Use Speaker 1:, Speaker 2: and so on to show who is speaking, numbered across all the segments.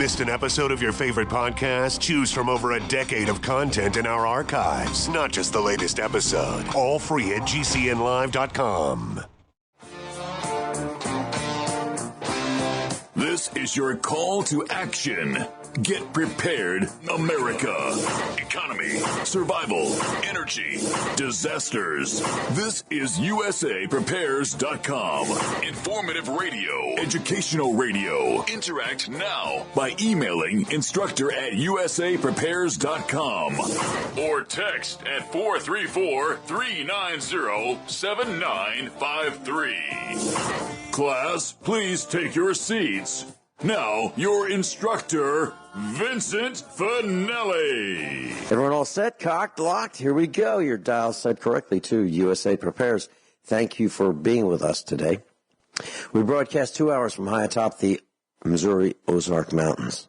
Speaker 1: Missed an episode of your favorite podcast? Choose from over a decade of content in our archives, not just the latest episode. All free at gcnlive.com.
Speaker 2: This is your call to action. Get prepared, America. Economy, survival, energy, disasters. This is USAPrepares.com. Informative radio, educational radio. Interact now by emailing instructor@USAPrepares.com or text at 434-390-7953. Class, please take your seats. Now, your instructor, Vincent Finelli.
Speaker 3: Everyone all set, cocked, locked? Here we go. Your dial set correctly to USA Prepares. Thank you for being with us today. We broadcast 2 hours from high atop the Missouri Ozark Mountains.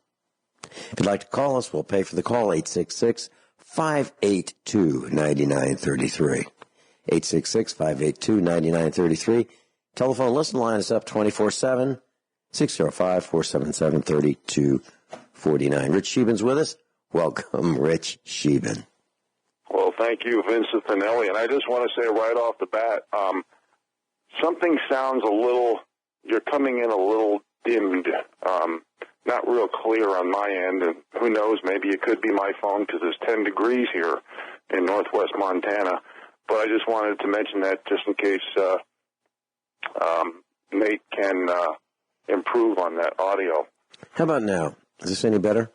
Speaker 3: If you'd like to call us, we'll pay for the call, 866-582-9933. 866-582-9933. Telephone listen line is up 24/7. 605-477-3249. Rich Sheben's with us. Welcome, Rich Scheben.
Speaker 4: Well, thank you, Vincent Finelli. And I just want to say right off the bat, something sounds you're coming in a little dimmed, not real clear on my end. And who knows, maybe it could be my phone because it's 10 degrees here in northwest Montana. But I just wanted to mention that just in case Nate can improve on that audio.
Speaker 3: How about now? Is this any better?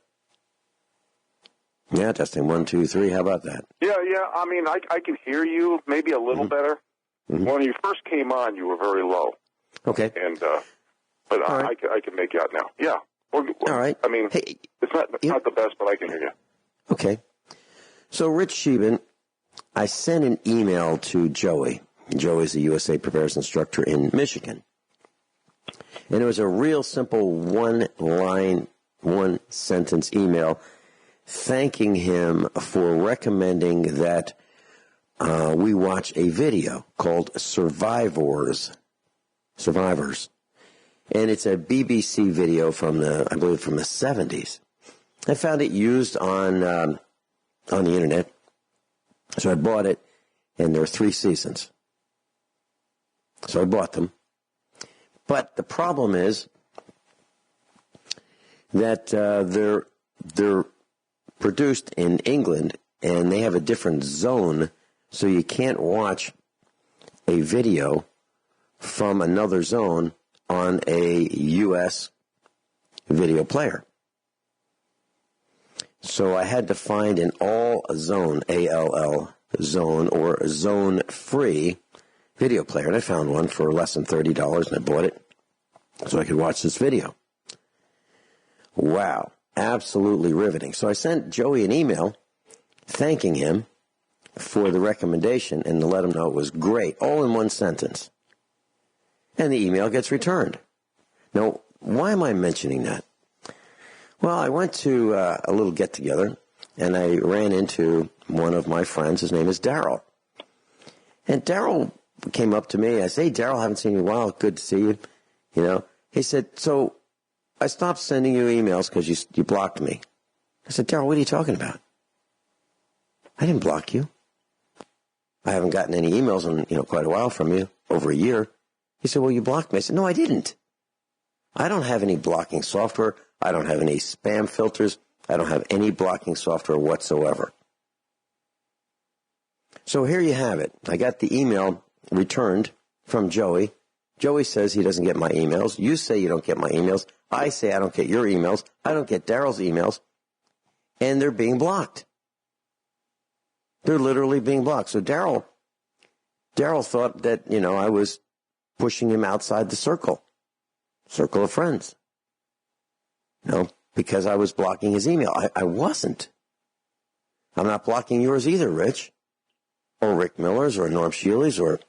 Speaker 3: Yeah, testing 1, 2, 3. How about that?
Speaker 4: Yeah. I mean, I can hear you maybe a little better. Mm-hmm. When you first came on, you were very low.
Speaker 3: Okay.
Speaker 4: And but right. I can make you out now. Yeah. All
Speaker 3: right.
Speaker 4: I mean,
Speaker 3: hey,
Speaker 4: it's not the best, but I can hear you.
Speaker 3: Okay. So, Rich Scheben, I sent an email to Joey. Joey's a USA Prepares instructor in Michigan. And it was a real simple one-line, one-sentence email thanking him for recommending that we watch a video called Survivors. And it's a BBC video from the 70s. I found it used on the internet. So I bought it, and there are 3 seasons. So I bought them. But the problem is that they're produced in England, and they have a different zone, so you can't watch a video from another zone on a U.S. video player. So I had to find an all-zone, ALL zone, or zone-free video player, and I found one for less than $30, and I bought it so I could watch this video. Wow, absolutely riveting. So I sent Joey an email thanking him for the recommendation and to let him know it was great, all in one sentence. And the email gets returned. Now, why am I mentioning that? Well, I went to a little get-together, and I ran into one of my friends. His name is Daryl. And Daryl came up to me. I said, "Hey, Daryl, haven't seen you in a while. Good to see you." You know, he said, "So I stopped sending you emails because you blocked me." I said, "Daryl, what are you talking about? I didn't block you. I haven't gotten any emails in quite a while from you, over a year." He said, "Well, you blocked me." I said, "No, I didn't. I don't have any blocking software. I don't have any spam filters. I don't have any blocking software whatsoever." So here you have it. I got the email returned from Joey. Joey says he doesn't get my emails. You say you don't get my emails. I say I don't get your emails. I don't get Daryl's emails. And they're being blocked. They're literally being blocked. So Daryl thought that, I was pushing him outside the circle of friends. Because I was blocking his email. I wasn't. I'm not blocking yours either, Rich. Or Rick Miller's, or Norm Shealy's, or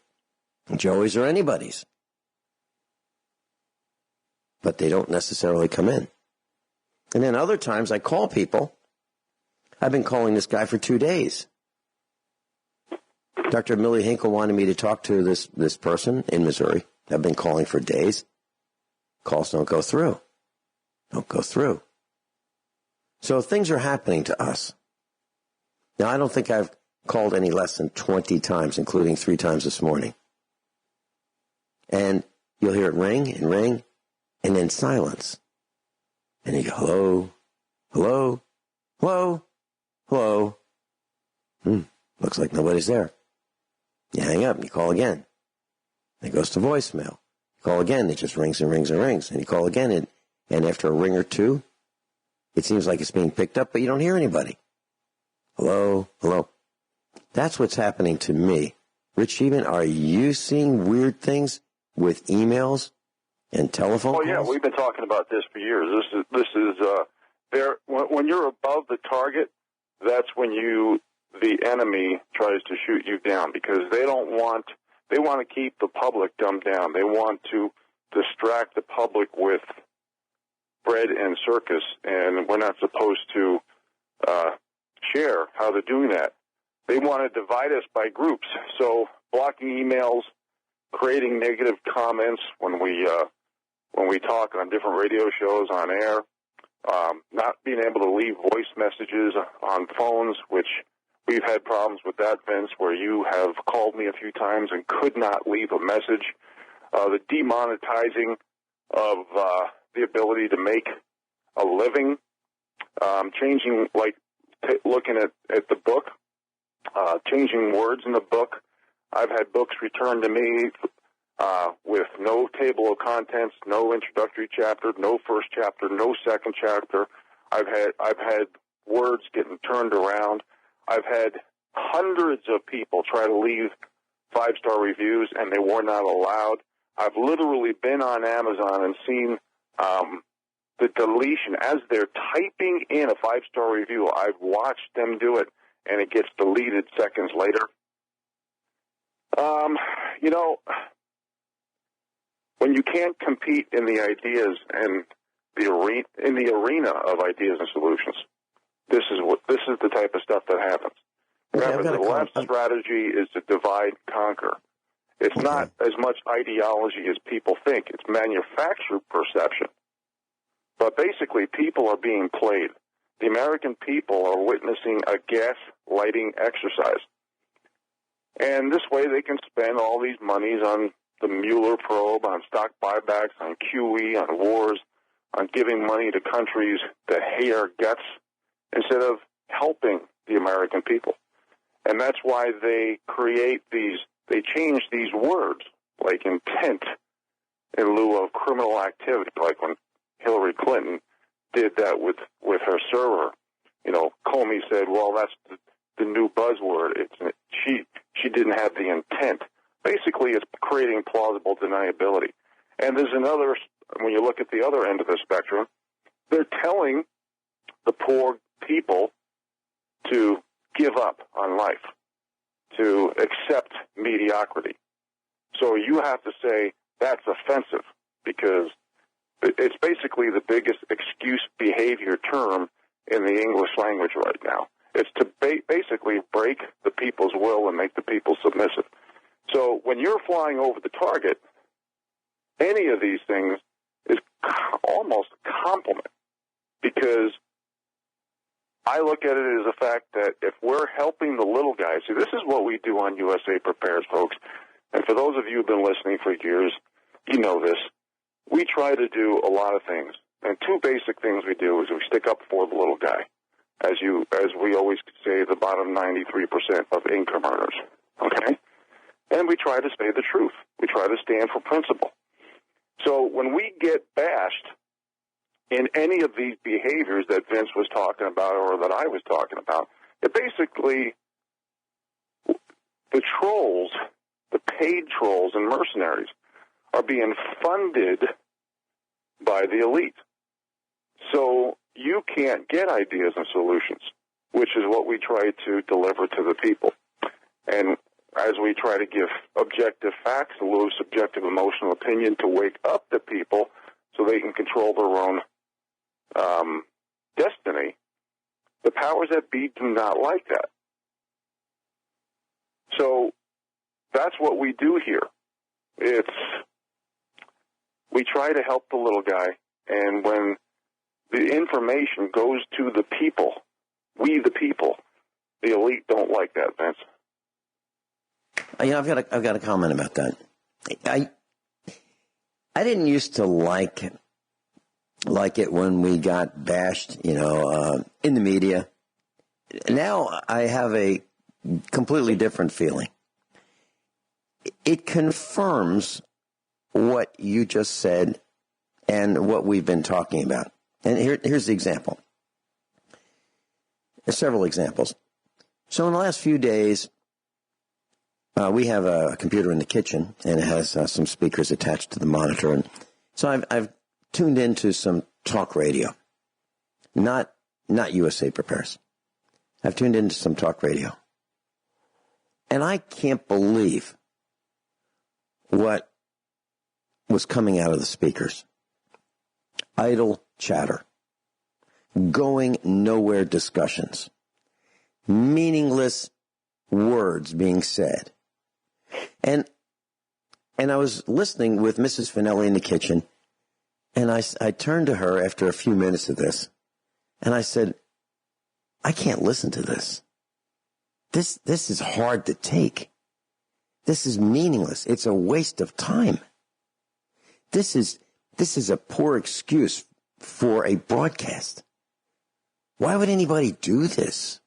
Speaker 3: Joey's, or anybody's. But they don't necessarily come in. And then other times I call people. I've been calling this guy for 2 days. Dr. Millie Hinkle wanted me to talk to this person in Missouri. I've been calling for days. Calls don't go through. So things are happening to us. Now, I don't think I've called any less than 20 times, including 3 times this morning. And you'll hear it ring and ring, and then silence. And you go, hello, hello, hello, hello. Looks like nobody's there. You hang up and you call again. It goes to voicemail. You call again, it just rings and rings and rings. And you call again, and after a ring or two, it seems like it's being picked up, but you don't hear anybody. Hello, hello. That's what's happening to me. Rich Scheben, are you seeing weird things with emails and telephone calls?
Speaker 4: Oh, yeah, we've been talking about this for years. This is when you're above the target, that's when the enemy tries to shoot you down, because they want to keep the public dumbed down. They want to distract the public with bread and circus, and we're not supposed to share how they're doing that. They want to divide us by groups. So blocking emails, creating negative comments when we talk on different radio shows on air, not being able to leave voice messages on phones, which we've had problems with that, Vince, where you have called me a few times and could not leave a message. The demonetizing of the ability to make a living, changing, like looking at the book, changing words in the book. I've had books returned to me with no table of contents, no introductory chapter, no first chapter, no second chapter. I've had words getting turned around. I've had hundreds of people try to leave 5-star reviews, and they were not allowed. I've literally been on Amazon and seen the deletion. As they're typing in a 5-star review, I've watched them do it, and it gets deleted seconds later. When you can't compete in the ideas and in the arena of ideas and solutions, this is the type of stuff that happens. Remember, the left strategy is to divide and conquer. It's not as much ideology as people think. It's manufactured perception. But basically, people are being played. The American people are witnessing a gas-lighting exercise. And this way they can spend all these monies on the Mueller probe, on stock buybacks, on QE, on wars, on giving money to countries that hate our guts, instead of helping the American people. And that's why they they change these words, like intent, in lieu of criminal activity, like when Hillary Clinton did that with her server. Comey said, well, that's the new buzzword. She didn't have the intent. Basically, it's creating plausible deniability. And there's another, when you look at the other end of the spectrum, they're telling the poor people to give up on life, to accept mediocrity. So you have to say that's offensive, because it's basically the biggest excuse behavior term in the English language right now. It's to basically break the people's will and make the people submissive. So when you're flying over the target, any of these things is almost a compliment, because I look at it as a fact that if we're helping the little guys, see, this is what we do on USA Prepares, folks. And for those of you who've been listening for years, you know this. We try to do a lot of things. And 2 basic things we do is we stick up for the little guy. As we always say, the bottom 93% of income earners. Okay? And we try to say the truth. We try to stand for principle. So when we get bashed in any of these behaviors that Vince was talking about or that I was talking about, it basically, the trolls, the paid trolls and mercenaries, are being funded by the elite. So you can't get ideas and solutions, which is what we try to deliver to the people. And as we try to give objective facts, a little subjective emotional opinion to wake up the people so they can control their own destiny, the powers that be do not like that. So that's what we do here. We try to help the little guy, and when the information goes to the people. We, the people. The elite don't like that, Vince.
Speaker 3: I've got a comment about that. I didn't used to like it when we got bashed, in the media. Now I have a completely different feeling. It confirms what you just said and what we've been talking about. And here's the example. There's several examples. So in the last few days, we have a computer in the kitchen, and it has some speakers attached to the monitor. And so I've tuned into some talk radio, not USAPrepares. I've tuned into some talk radio. And I can't believe what was coming out of the speakers. Idle chatter. Going nowhere discussions. Meaningless words being said. And I was listening with Mrs. Finelli in the kitchen, and I turned to her after a few minutes of this, and I said, I can't listen to this. This is hard to take. This is meaningless. It's a waste of time. This is a poor excuse for a broadcast. Why would anybody do this?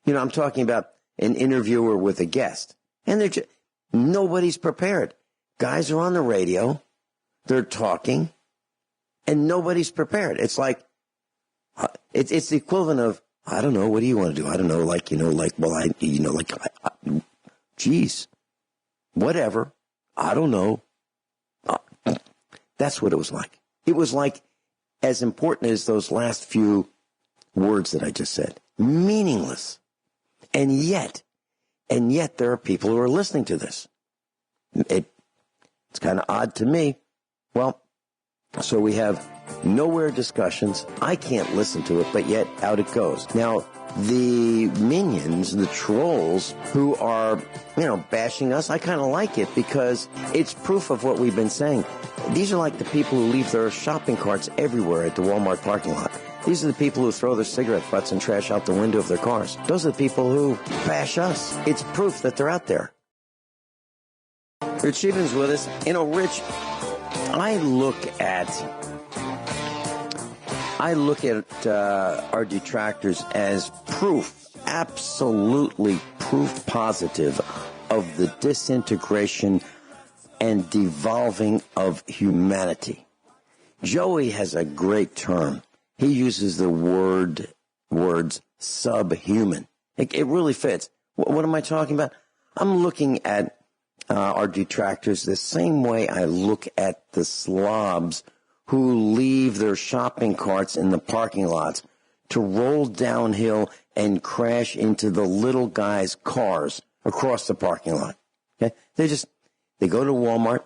Speaker 3: I'm talking about an interviewer with a guest, and nobody's prepared. Guys are on the radio, they're talking, and nobody's prepared. It's like, it's the equivalent of, I don't know, what do you want to do? I don't know, geez, whatever, I don't know. That's what it was like. It was like as important as those last few words that I just said. Meaningless. And yet there are people who are listening to this. It's kind of odd to me. Well, so we have nowhere discussions. I can't listen to it, but yet out it goes. Now, the minions, the trolls who are, bashing us, I kind of like it because it's proof of what we've been saying. These are like the people who leave their shopping carts everywhere at the Walmart parking lot. These are the people who throw their cigarette butts and trash out the window of their cars. Those are the people who bash us. It's proof that they're out there. Rich Sheben's with us. Rich, I look at our detractors as proof, absolutely proof positive of the disintegration and devolving of humanity. Joey has a great term. He uses the words subhuman. It really fits. What am I talking about? I'm looking at our detractors the same way I look at the slobs who leave their shopping carts in the parking lots to roll downhill and crash into the little guys' cars across the parking lot. Okay? They go to Walmart.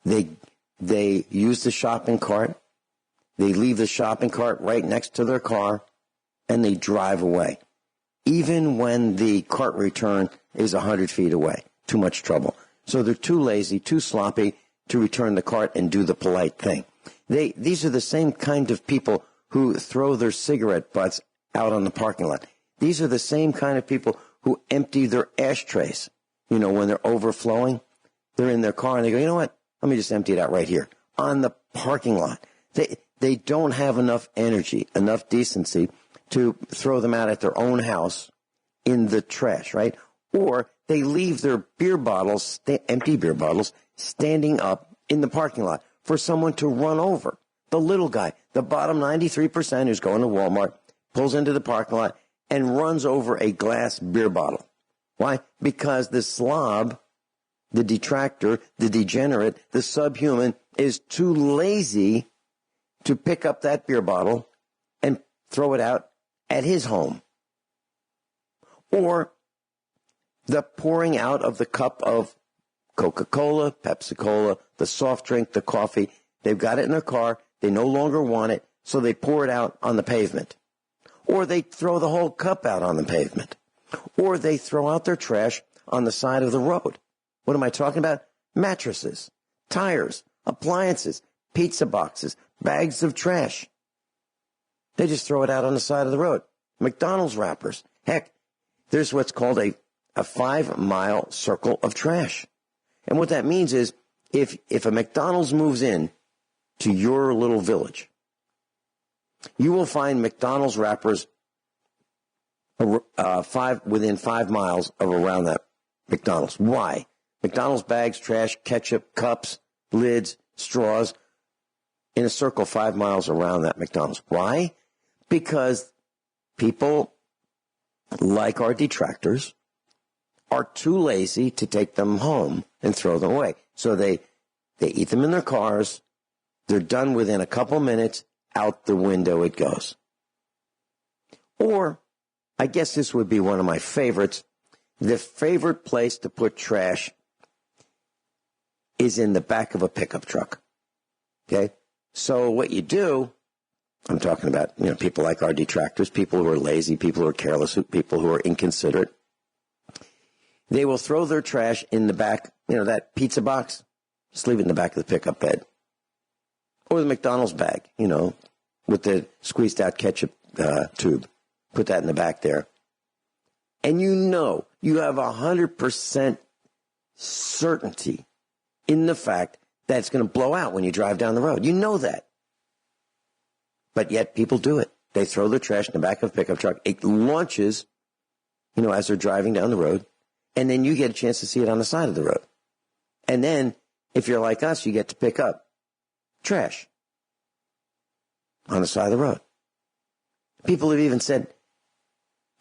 Speaker 3: They use the shopping cart. They leave the shopping cart right next to their car, and they drive away. Even when the cart return is 100 feet away. Too much trouble. So they're too lazy, too sloppy to return the cart and do the polite thing. These are the same kind of people who throw their cigarette butts out on the parking lot. These are the same kind of people who empty their ashtrays. When they're overflowing, they're in their car and they go, you know what? Let me just empty it out right here on the parking lot. They don't have enough energy, enough decency to throw them out at their own house in the trash, right? Or they leave their beer bottles, empty beer bottles, standing up in the parking lot for someone to run over. The little guy, the bottom 93% who's going to Walmart, pulls into the parking lot and runs over a glass beer bottle. Why? Because the slob, the detractor, the degenerate, the subhuman is too lazy to pick up that beer bottle and throw it out at his home. Or the pouring out of the cup of Coca-Cola, Pepsi-Cola, the soft drink, the coffee. They've got it in their car. They no longer want it, so they pour it out on the pavement. Or they throw the whole cup out on the pavement. Or they throw out their trash on the side of the road. What am I talking about? Mattresses, tires, appliances, pizza boxes, bags of trash. They just throw it out on the side of the road. McDonald's wrappers. Heck, there's what's called a 5-mile circle of trash. And what that means is if a McDonald's moves in to your little village, you will find McDonald's wrappers within 5 miles of around that McDonald's. Why? McDonald's bags, trash, ketchup, cups, lids, straws, in a circle 5 miles around that McDonald's. Why? Because people like our detractors are too lazy to take them home and throw them away. So they eat them in their cars. They're done within a couple minutes. Out the window it goes. Or, I guess this would be one of my favorites. The favorite place to put trash is in the back of a pickup truck. Okay? So what you do, I'm talking about, people like our detractors, people who are lazy, people who are careless, people who are inconsiderate. They will throw their trash in the back, that pizza box, just leave it in the back of the pickup bed. Or the McDonald's bag, with the squeezed out ketchup tube. Put that in the back there. And you have 100% certainty in the fact that it's going to blow out when you drive down the road. You know that. But yet people do it. They throw their trash in the back of a pickup truck. It launches, as they're driving down the road. And then you get a chance to see it on the side of the road. And then, if you're like us, you get to pick up trash on the side of the road. People have even said,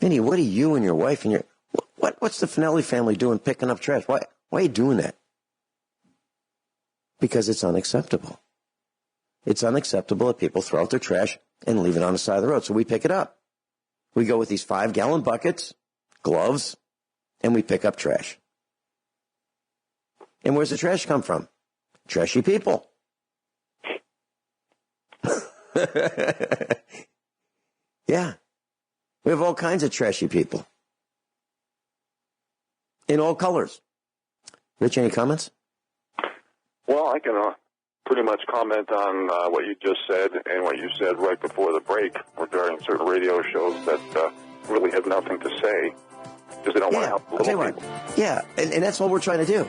Speaker 3: Vinny, what are you and your wife and what's the Finelli family doing picking up trash? Why are you doing that? Because it's unacceptable. It's unacceptable that people throw out their trash and leave it on the side of the road. So we pick it up. We go with these 5-gallon buckets, gloves, and we pick up trash. And where's the trash come from? Trashy people. Yeah. We have all kinds of trashy people. In all colors. Rich, any comments?
Speaker 4: Well, I can pretty much comment on what you just said and what you said right before the break regarding certain radio shows that really have nothing to say because they don't want to help the little people.
Speaker 3: Yeah, and that's what we're trying to do.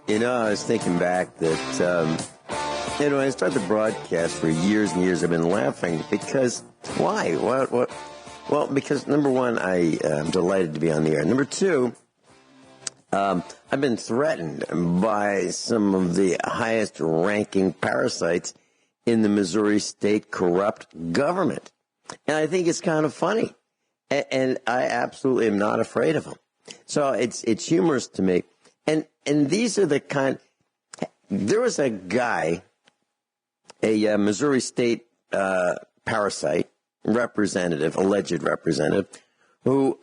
Speaker 3: I was thinking back that, I started the broadcast for years and years. I've been laughing because, why? What? Well, because, number one, I am delighted to be on the air. Number two, I've been threatened by some of the highest-ranking parasites in the Missouri state corrupt government. And I think it's kind of funny. And I absolutely am not afraid of them. So it's humorous to me. And these are the kind... There was a guy, a Missouri state parasite representative, alleged representative, who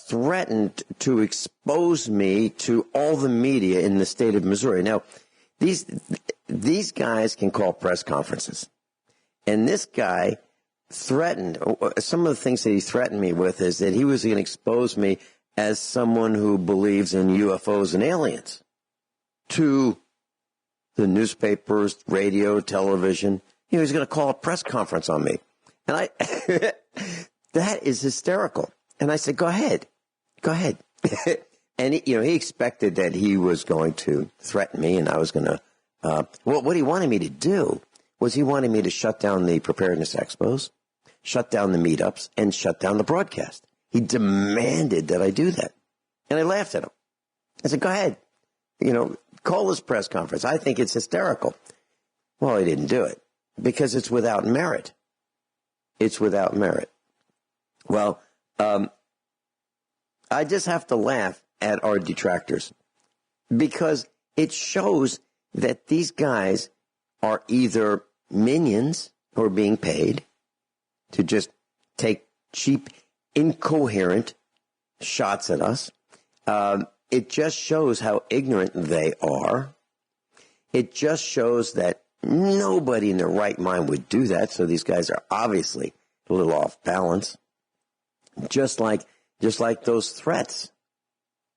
Speaker 3: threatened to expose me to all the media in the state of Missouri. Now, these guys can call press conferences. And this guy threatened, some of the things that he threatened me with is that he was going to expose me as someone who believes in UFOs and aliens to the newspapers, radio, television. He was going to call a press conference on me. And that is hysterical. And I said, go ahead. And he expected that he was going to threaten me and I was going to, what he wanted me to do was he wanted me to shut down the preparedness expos, shut down the meetups, and shut down the broadcast. He demanded that I do that. And I laughed at him. I said, go ahead. Call this press conference. I think it's hysterical. Well, he didn't do it because it's without merit. It's without merit. Well, I just have to laugh at our detractors because it shows that these guys are either minions who are being paid to just take cheap, incoherent shots at us. It just shows how ignorant they are. It just shows that nobody in their right mind would do that. So these guys are obviously a little off balance. Just like those threats.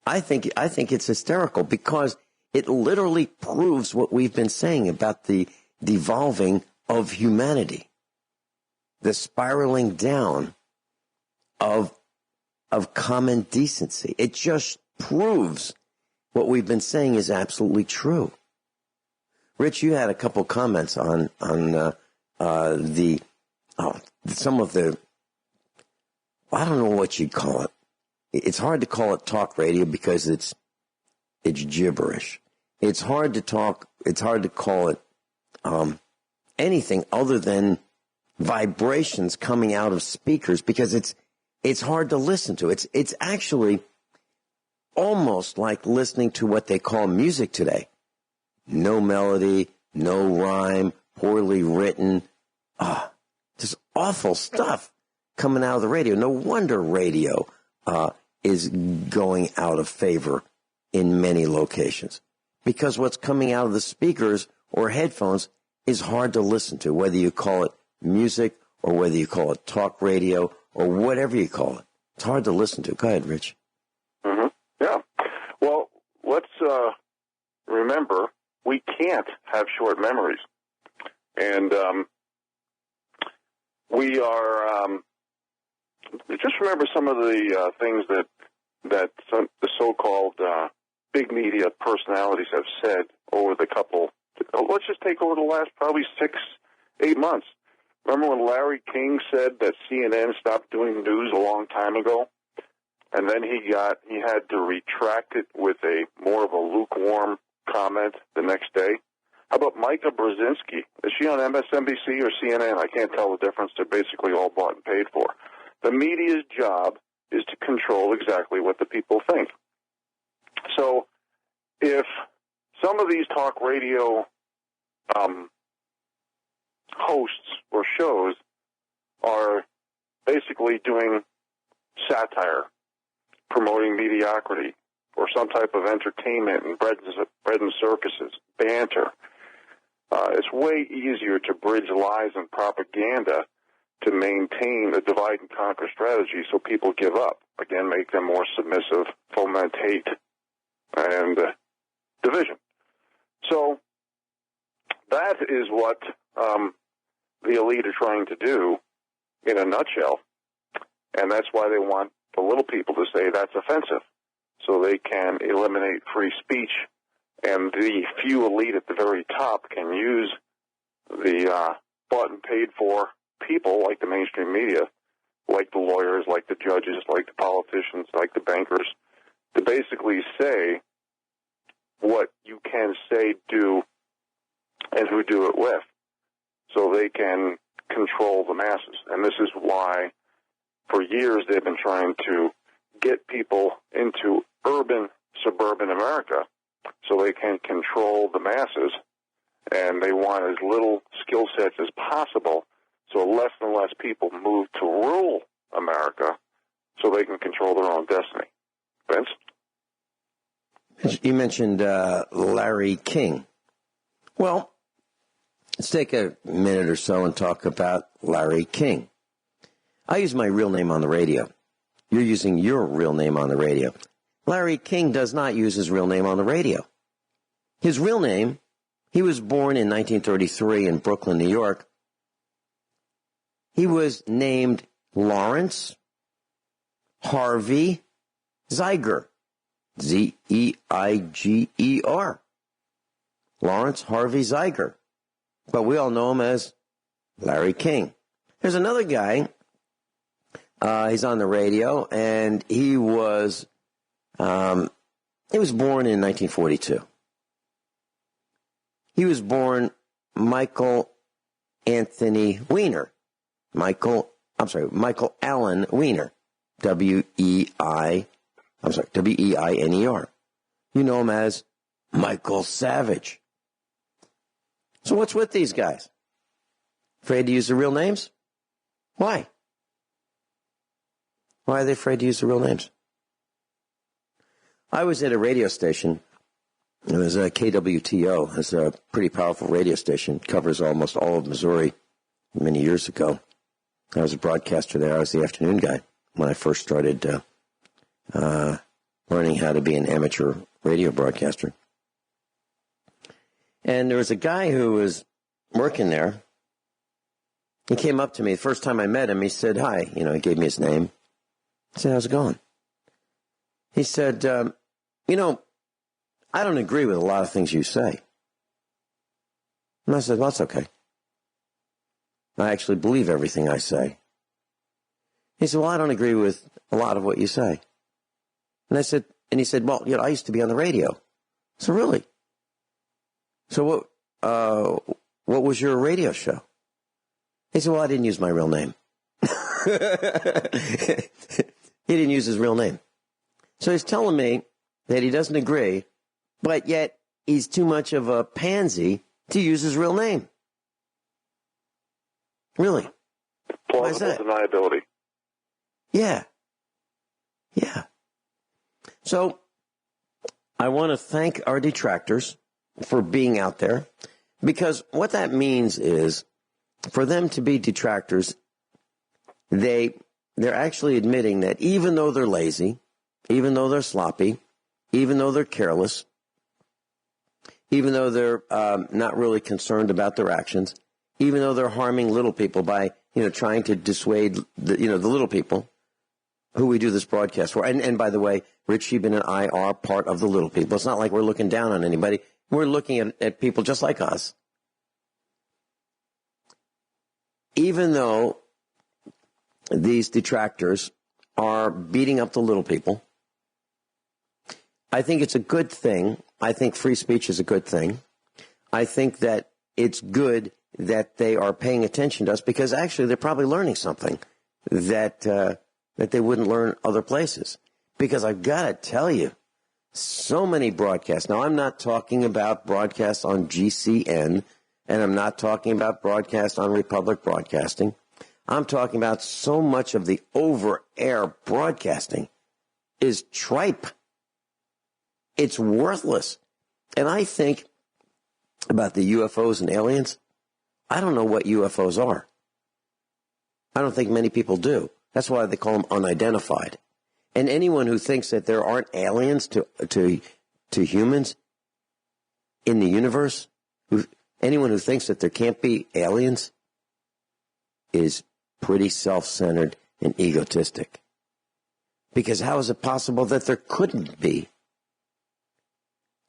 Speaker 3: I think it's hysterical because it literally proves what we've been saying about the devolving of humanity, the spiraling down of common decency. It just proves what we've been saying is absolutely true. Rich, you had a couple comments on some of the, I don't know what you'd call it. It's hard to call it talk radio because it's gibberish. It's hard to call it anything other than vibrations coming out of speakers because it's hard to listen to. It's actually almost like listening to what they call music today. No melody, no rhyme, poorly written. Just awful stuff coming out of the radio. No wonder radio is going out of favor in many locations. Because what's coming out of the speakers or headphones is hard to listen to, whether you call it music or whether you call it talk radio or whatever you call it. It's hard to listen to. Go ahead, Rich.
Speaker 4: Mm-hmm. Yeah. Well, let's remember we can't have short memories. And we are just remember some of the things that the so-called big media personalities have said over the let's just take over the last probably 6-8 months. Remember when Larry King said that CNN stopped doing news a long time ago? And then he had to retract it with more of a lukewarm comment the next day. How about Micah Brzezinski? Is she on MSNBC or CNN? I can't tell the difference. They're basically all bought and paid for. The media's job is to control exactly what the people think. So if some of these talk radio hosts or shows are basically doing satire, promoting mediocrity, or some type of entertainment and bread and circuses, banter, it's way easier to bridge lies and propaganda to maintain a divide and conquer strategy so people give up. Again, make them more submissive, foment hate, and division. So that is what the elite are trying to do in a nutshell, and that's why they want the little people to say that's offensive, so they can eliminate free speech, and the few elite at the very top can use the bought and paid for people like the mainstream media, like the lawyers, like the judges, like the politicians, like the bankers, to basically say what you can say, do, and who do it with, so they can control the masses. And this is why, for years, they've been trying to get people into suburban America so they can control the masses, and they want as little skill sets as possible, so less and less people move to rural America so they can control their own destiny. Vince?
Speaker 3: You mentioned Larry King. Well, let's take a minute or so and talk about Larry King. I use my real name on the radio. You're using your real name on the radio. Larry King does not use his real name on the radio. His real name, he was born in 1933 in Brooklyn, New York. He was named Lawrence Harvey Zeiger. Z-E-I-G-E-R. Lawrence Harvey Zeiger. But we all know him as Larry King. There's another guy, he's on the radio, and he was born in 1942. He was born Michael Anthony Weiner. Michael Allen Weiner. W-E-I-N-E-R. You know him as Michael Savage. So what's with these guys? Afraid to use their real names? Why? Why are they afraid to use their real names? I was at a radio station. It was a KWTO. It's a pretty powerful radio station. It covers almost all of Missouri many years ago. I was a broadcaster there. I was the afternoon guy when I first started learning how to be an amateur radio broadcaster. And there was a guy who was working there, he came up to me. The first time I met him, he said, hi. He gave me his name. I said, how's it going? He said, I don't agree with a lot of things you say. And I said, well, that's okay. I actually believe everything I say. He said, well, I don't agree with a lot of what you say. And he said, well, I used to be on the radio. So really? So what was your radio show? He said, well, I didn't use my real name. He didn't use his real name. So he's telling me that he doesn't agree, but yet he's too much of a pansy to use his real name. Really? Why is that?
Speaker 4: Plausible deniability.
Speaker 3: Yeah. Yeah. So I want to thank our detractors for being out there, because what that means is for them to be detractors, they're actually admitting that even though they're lazy, even though they're sloppy, even though they're careless, even though they're not really concerned about their actions, even though they're harming little people by, trying to dissuade the little people who we do this broadcast for. And by the way, Rich Scheben and I are part of the little people. It's not like we're looking down on anybody. We're looking at people just like us. Even though these detractors are beating up the little people, I think it's a good thing. I think free speech is a good thing. I think that it's good that they are paying attention to us, because actually they're probably learning something that they wouldn't learn other places. Because I've got to tell you, so many broadcasts. Now, I'm not talking about broadcasts on GCN, and I'm not talking about broadcasts on Republic Broadcasting. I'm talking about so much of the over-air broadcasting is tripe. It's worthless. And I think about the UFOs and aliens. I don't know what UFOs are. I don't think many people do. That's why they call them unidentified. And anyone who thinks that there aren't aliens to humans in the universe, anyone who thinks that there can't be aliens is pretty self-centered and egotistic. Because how is it possible that there couldn't be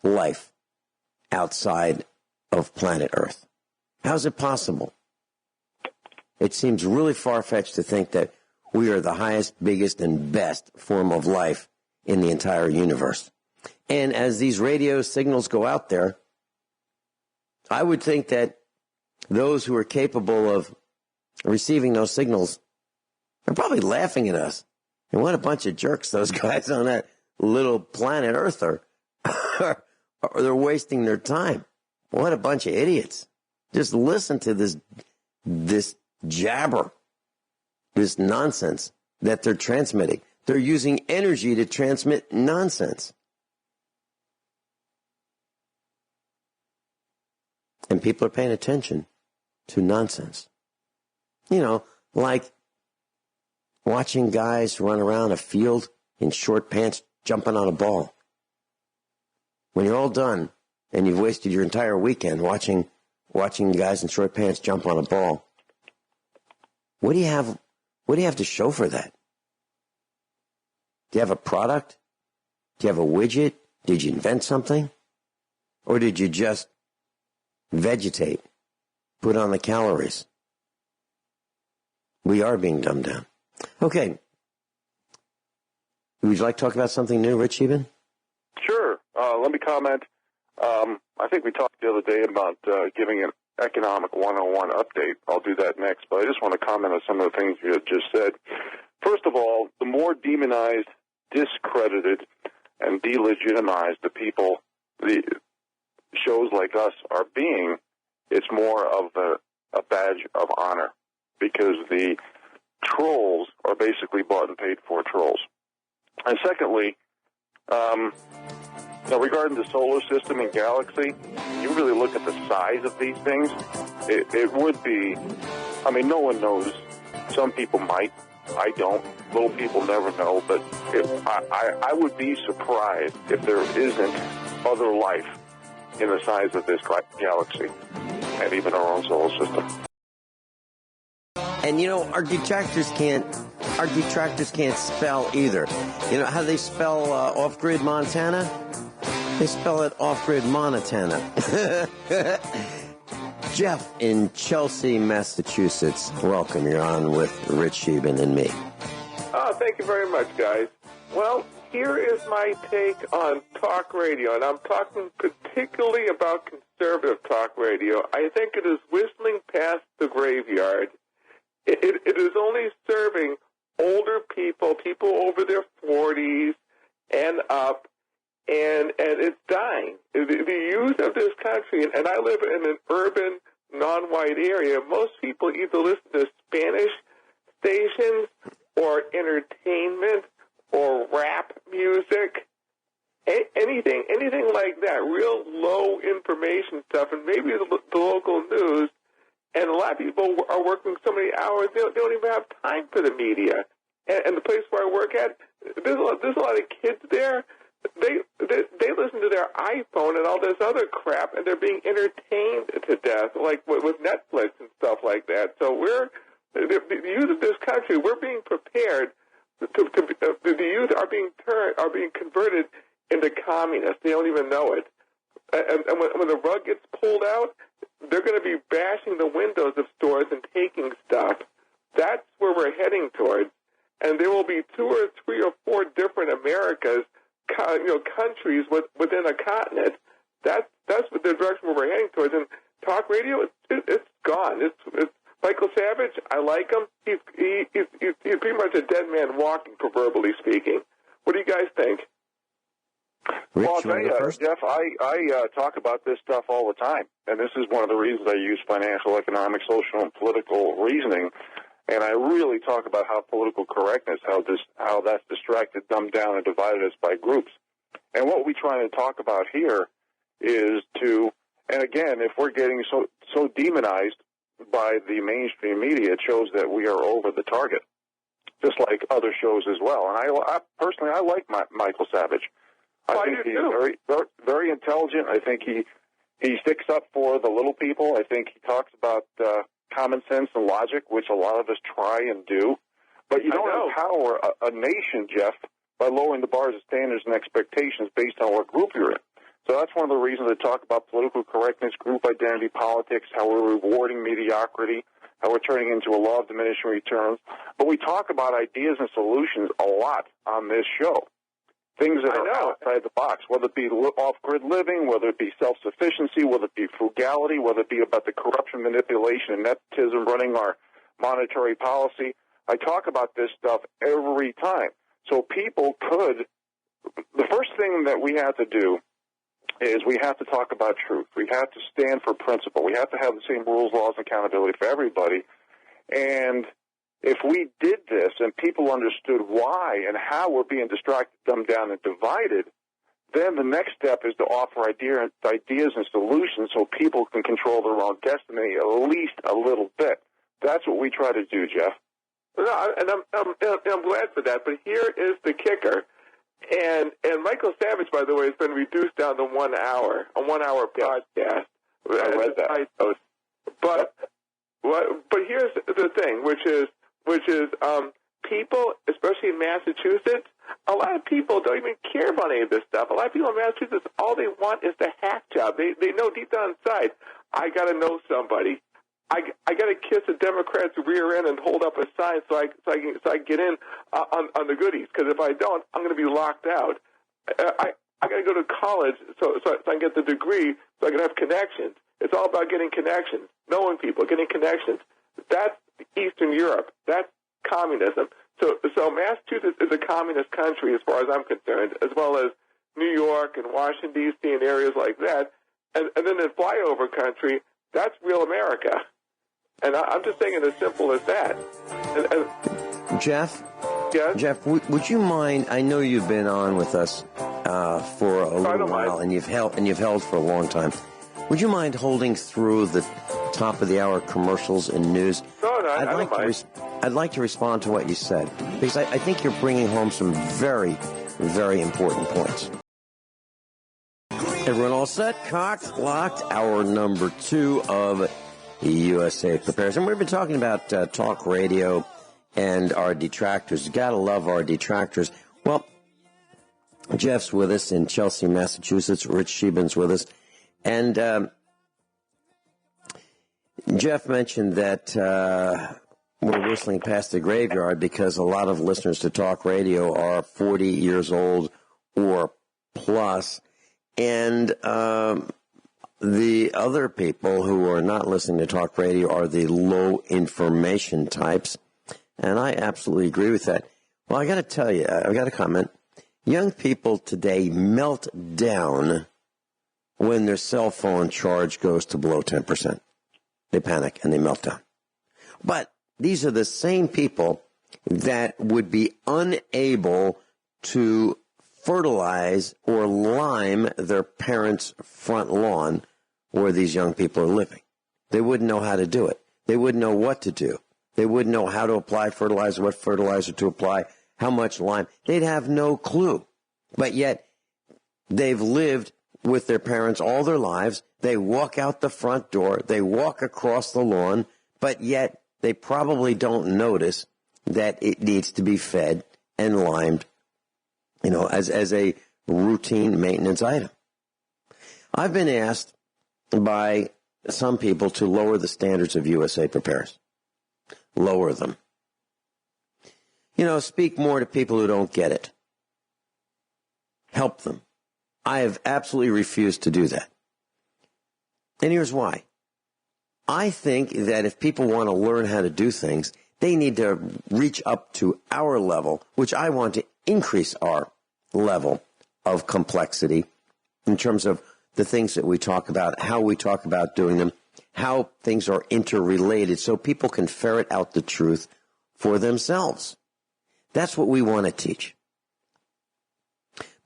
Speaker 3: life outside of planet Earth? How is it possible? It seems really far-fetched to think that we are the highest, biggest, and best form of life in the entire universe. And as these radio signals go out there, I would think that those who are capable of receiving those signals are probably laughing at us. And what a bunch of jerks those guys on that little planet Earth are. They're wasting their time. What a bunch of idiots. Just listen to this jabber, this nonsense that they're transmitting. They're using energy to transmit nonsense. And people are paying attention to nonsense. Like watching guys run around a field in short pants jumping on a ball. When you're all done and you've wasted your entire weekend watching guys in short pants jump on a ball, what do you have to show for that? Do you have a product? Do you have a widget? Did you invent something? Or did you just vegetate, put on the calories? We are being dumbed down. Okay. Would you like to talk about something new, Rich Scheben?
Speaker 4: Sure. Let me comment. I think we talked the other day about giving an Economic 101 update. I'll do that next, but I just want to comment on some of the things you had just said. First of all, the more demonized, discredited, and delegitimized the people, the shows like us are being, it's more of a badge of honor, because the trolls are basically bought and paid for trolls. And secondly, now regarding the solar system and galaxy, you really look at the size of these things, it would be, no one knows. Some people might. I don't. Little people never know. But I would be surprised if there isn't other life in the size of this galaxy. and even our own solar system.
Speaker 3: And you know, our detractors can't spell either. You know how they spell off-grid Montana? They spell it off-grid Montana. Jeff in Chelsea, Massachusetts. Welcome. You're on with Rich Scheben and me.
Speaker 5: Thank you very much, guys. Well, here is my take on talk radio, and I'm talking particularly about conservative talk radio. I think it is whistling past the graveyard. It is only serving older people over their 40s and up, and it's dying. The youth of this country, and I live in an urban, non-white area, most people either listen to Spanish stations or entertainment or rap music, anything like that, real low information stuff, and maybe the local news. And a lot of people are working so many hours, they don't even have time for the media. And the place where I work at, there's a lot of kids there. They listen to their iPhone and all this other crap, and they're being entertained to death, like with Netflix and stuff like that. So the youth of this country, we're being prepared. The youth are being converted into communists. They don't even know it. And when the rug gets pulled out, they're going to be bashing the windows of stores and taking stuff. That's where we're heading towards. And there will be 2 or 3 or 4 different Americas, countries within a continent. That's what the direction where we're heading towards. And talk radio, it's gone. It's Michael Savage. I like him. He's pretty much a dead man walking, proverbially speaking. What do you guys think?
Speaker 3: Rich,
Speaker 4: Well, I'll tell you, Jeff, I talk about this stuff all the time, and this is one of the reasons I use financial, economic, social, and political reasoning, and I really talk about how political correctness, how that's distracted, dumbed down, and divided us by groups. And what we're trying to talk about here is and again, if we're getting so demonized by the mainstream media, it shows that we are over the target, just like other shows as well. And I personally like Michael Savage. I think he's very, very intelligent. I think he sticks up for the little people. I think he talks about common sense and logic, which a lot of us try and do. But you don't empower a nation, Jeff, by lowering the bars of standards and expectations based on what group you're in. So that's one of the reasons I talk about political correctness, group identity politics, how we're rewarding mediocrity, how we're turning into a law of diminishing returns. But we talk about ideas and solutions a lot on this show. Things that are outside the box, whether it be off-grid living, whether it be self-sufficiency, whether it be frugality, whether it be about the corruption, manipulation, and nepotism running our monetary policy. I talk about this stuff every time. So people the first thing that we have to do is we have to talk about truth. We have to stand for principle. We have to have the same rules, laws, and accountability for everybody. And if we did this and people understood why and how we're being distracted, dumbed down, and divided, then the next step is to offer ideas and solutions so people can control their own destiny at least a little bit. That's what we try to do, Jeff.
Speaker 5: No, and I'm glad for that. But here is the kicker. And Michael Savage, by the way, has been reduced down to 1 hour, a 1 hour podcast.
Speaker 4: I read that.
Speaker 5: But here's the thing, which is people, especially in Massachusetts, a lot of people don't even care about any of this stuff. A lot of people in Massachusetts, all they want is the hack job. They know deep down inside, I got to know somebody. I got to kiss a Democrat's rear end and hold up a sign so I can get in on the goodies. Because if I don't, I'm going to be locked out. I got to go to college so I can get the degree so I can have connections. It's all about getting connections, knowing people, getting connections. That's Eastern Europe. That's communism. So Massachusetts is a communist country as far as I'm concerned, as well as New York and Washington, D.C. and areas like that. And then in flyover country, that's real America. And I'm just saying it as simple as that.
Speaker 3: Jeff?
Speaker 5: Yes?
Speaker 3: Jeff, would you mind, I know you've been on with us for a little while, and you've held for a long time. Would you mind holding through the top of the hour commercials and news?
Speaker 5: No, I don't mind.
Speaker 3: I'd like to respond to what you said, because I think you're bringing home some very, very important points. Everyone all set? Cocked, locked, hour number 2 of USA Prepares. And we've been talking about talk radio and our detractors. Gotta love our detractors. Well, Jeff's with us in Chelsea, Massachusetts. Rich Scheben's with us. And Jeff mentioned that we're whistling past the graveyard because a lot of listeners to talk radio are 40 years old or plus. And the other people who are not listening to talk radio are the low information types. And I absolutely agree with that. Well, I got to tell you, I've got a comment. Young people today melt down when their cell phone charge goes to below 10%. They panic and they melt down. But these are the same people that would be unable to fertilize or lime their parents' front lawn where these young people are living. They wouldn't know how to do it. They wouldn't know what to do. They wouldn't know how to apply fertilizer, what fertilizer to apply, how much lime. They'd have no clue. But yet, they've lived with their parents all their lives. They walk out the front door. They walk across the lawn. But yet, they probably don't notice that it needs to be fed and limed, you know, as a routine maintenance item. I've been asked by some people to lower the standards of USA Prepares. Lower them. You know, speak more to people who don't get it. Help them. I have absolutely refused to do that. And here's why. I think that if people want to learn how to do things, they need to reach up to our level, which I want to increase our level of complexity in terms of the things that we talk about, how we talk about doing them, how things are interrelated so people can ferret out the truth for themselves. That's what we want to teach.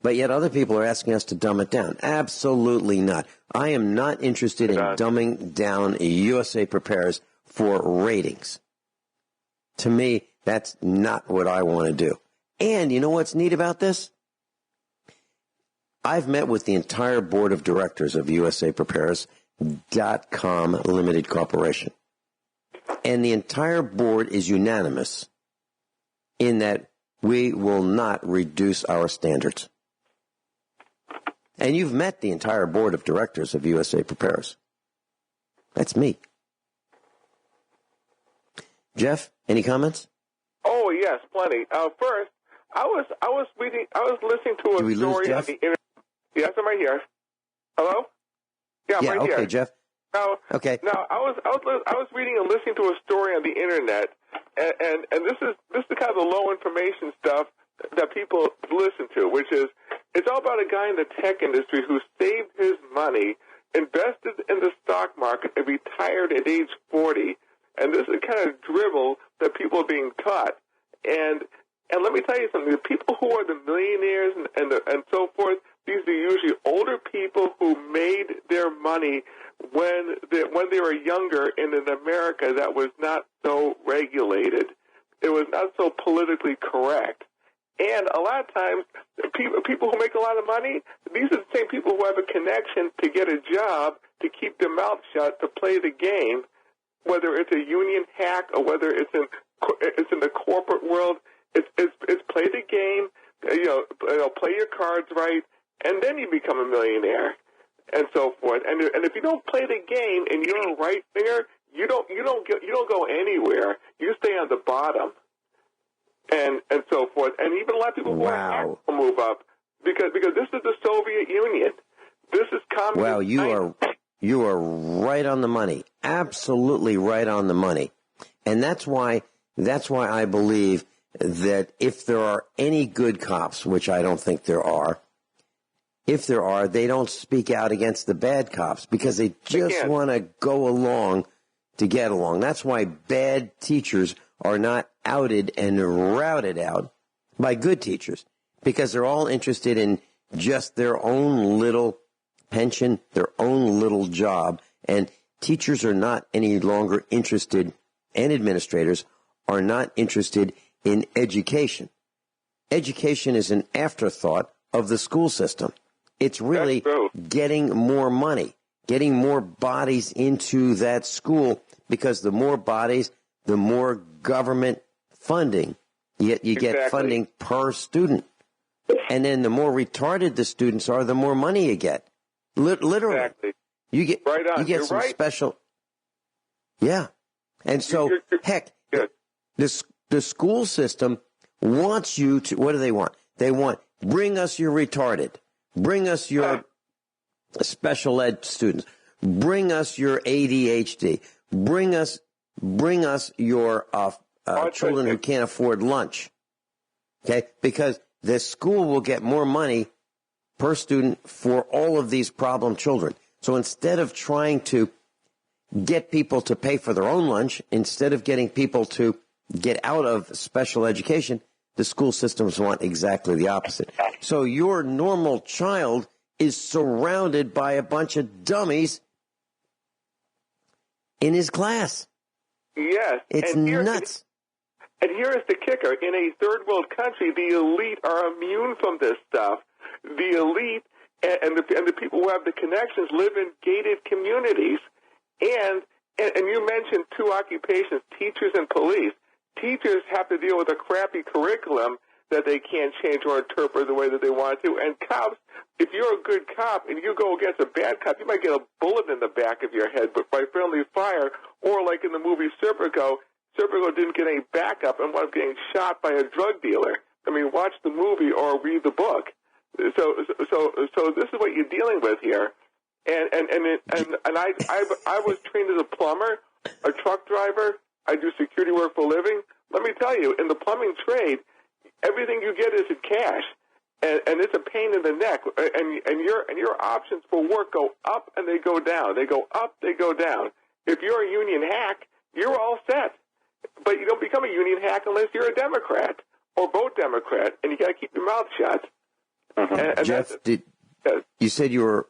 Speaker 3: But yet other people are asking us to dumb it down. Absolutely not. I am not interested in dumbing down USA Prepares for ratings. To me, that's not what I want to do. And you know what's neat about this? I've met with the entire board of directors of USAPrepares.com Limited Corporation. And the entire board is unanimous in that we will not reduce our standards. And you've met the entire board of directors of USA Prepares. That's me. Jeff, any comments?
Speaker 5: Oh, yes, plenty. First, I was listening to a story on the internet. Yes, I'm right here. Hello? Yeah, I'm right here.
Speaker 3: Okay, Jeff.
Speaker 5: Now,
Speaker 3: okay.
Speaker 5: Now, I was reading and listening to a story on the internet, and this is the kind of the low information stuff that people listen to, which is it's all about a guy in the tech industry who saved his money, invested in the stock market, and retired at age 40. And this is the kind of dribble that people are being taught. And let me tell you something: the people who are the millionaires and so forth, these are usually older people who made their money when they were younger in an America that was not so regulated. It was not so politically correct. And a lot of times, people who make a lot of money, these are the same people who have a connection to get a job, to keep their mouth shut, to play the game, whether it's a union hack or whether it's in the corporate world. It's play the game, play your cards right, and then you become a millionaire, and so forth. And if you don't play the game and you're a right winger, you don't go anywhere. You stay on the bottom, and so forth. And even a lot of people who are will move up because this is the Soviet Union. This is communism.
Speaker 3: Wow, you are right on the money. Absolutely right on the money. And that's why I believe that if there are any good cops, which I don't think there are, if there are, they don't speak out against the bad cops because they just want to go along to get along. That's why bad teachers are not outed and routed out by good teachers because they're all interested in just their own little pension, their own little job, and teachers are not any longer interested, and administrators are not interested in education. Education is an afterthought of the school system. It's really getting more money, getting more bodies into that school, because the more bodies, the more government funding. You get funding per student. And then the more retarded the students are, the more money you get. Literally.
Speaker 5: Exactly.
Speaker 3: You get,
Speaker 5: right on.
Speaker 3: You get
Speaker 5: You're
Speaker 3: some
Speaker 5: right.
Speaker 3: special. Yeah. And so, heck, the school system wants you to, what do they want? They want, bring us your retarded. Bring us your special ed students. Bring us your ADHD. Bring us your children who can't afford lunch. Okay? Because the school will get more money per student for all of these problem children. So instead of trying to get people to pay for their own lunch, instead of getting people to get out of special education, the school systems want exactly the opposite. So your normal child is surrounded by a bunch of dummies in his class.
Speaker 5: Yes.
Speaker 3: It's nuts.
Speaker 5: And here is the kicker. In a third world country, the elite are immune from this stuff. The elite and the people who have the connections live in gated communities. And you mentioned two occupations, teachers and police. Teachers have to deal with a crappy curriculum that they can't change or interpret the way that they want to. And cops, if you're a good cop and you go against a bad cop, you might get a bullet in the back of your head, but by friendly fire, or like in the movie Serpico didn't get any backup and wound up getting shot by a drug dealer. I mean, watch the movie or read the book. So this is what you're dealing with here. And I was trained as a plumber, a truck driver. I do security work for a living. Let me tell you, in the plumbing trade, everything you get is in cash, and it's a pain in the neck. And your options for work go up and they go down. They go up, they go down. If you're a union hack, you're all set. But you don't become a union hack unless you're a Democrat or vote Democrat, and you got to keep your mouth shut. And
Speaker 3: Jeff, you said you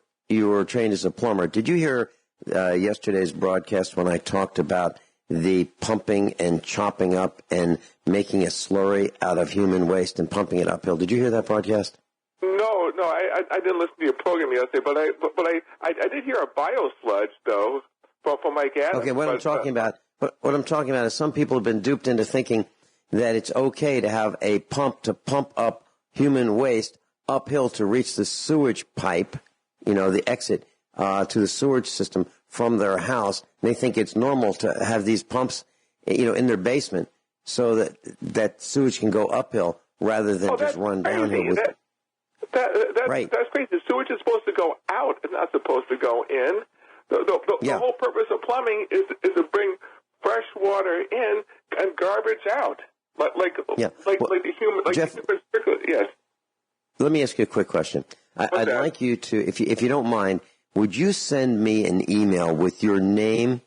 Speaker 3: were trained as a plumber. Did you hear yesterday's broadcast when I talked about the pumping and chopping up and making a slurry out of human waste and pumping it uphill? Did you hear that broadcast?
Speaker 5: No, I didn't listen to your program yesterday, but I did hear a biosludge though from Mike Adams.
Speaker 3: Okay, what I'm talking about is some people have been duped into thinking that it's okay to have a pump to pump up human waste uphill to reach the sewage pipe, the exit to the sewage system from their house. They think it's normal to have these pumps, in their basement so that sewage can go uphill rather than just run downhill.
Speaker 5: Right. That's crazy. The sewage is supposed to go out. It's not supposed to go in. The whole purpose of plumbing is to bring fresh water in and garbage out. Like the human,
Speaker 3: Jeff,
Speaker 5: yes.
Speaker 3: Let me ask you a quick question. I'd like you to, if you don't mind, would you send me an email with your name,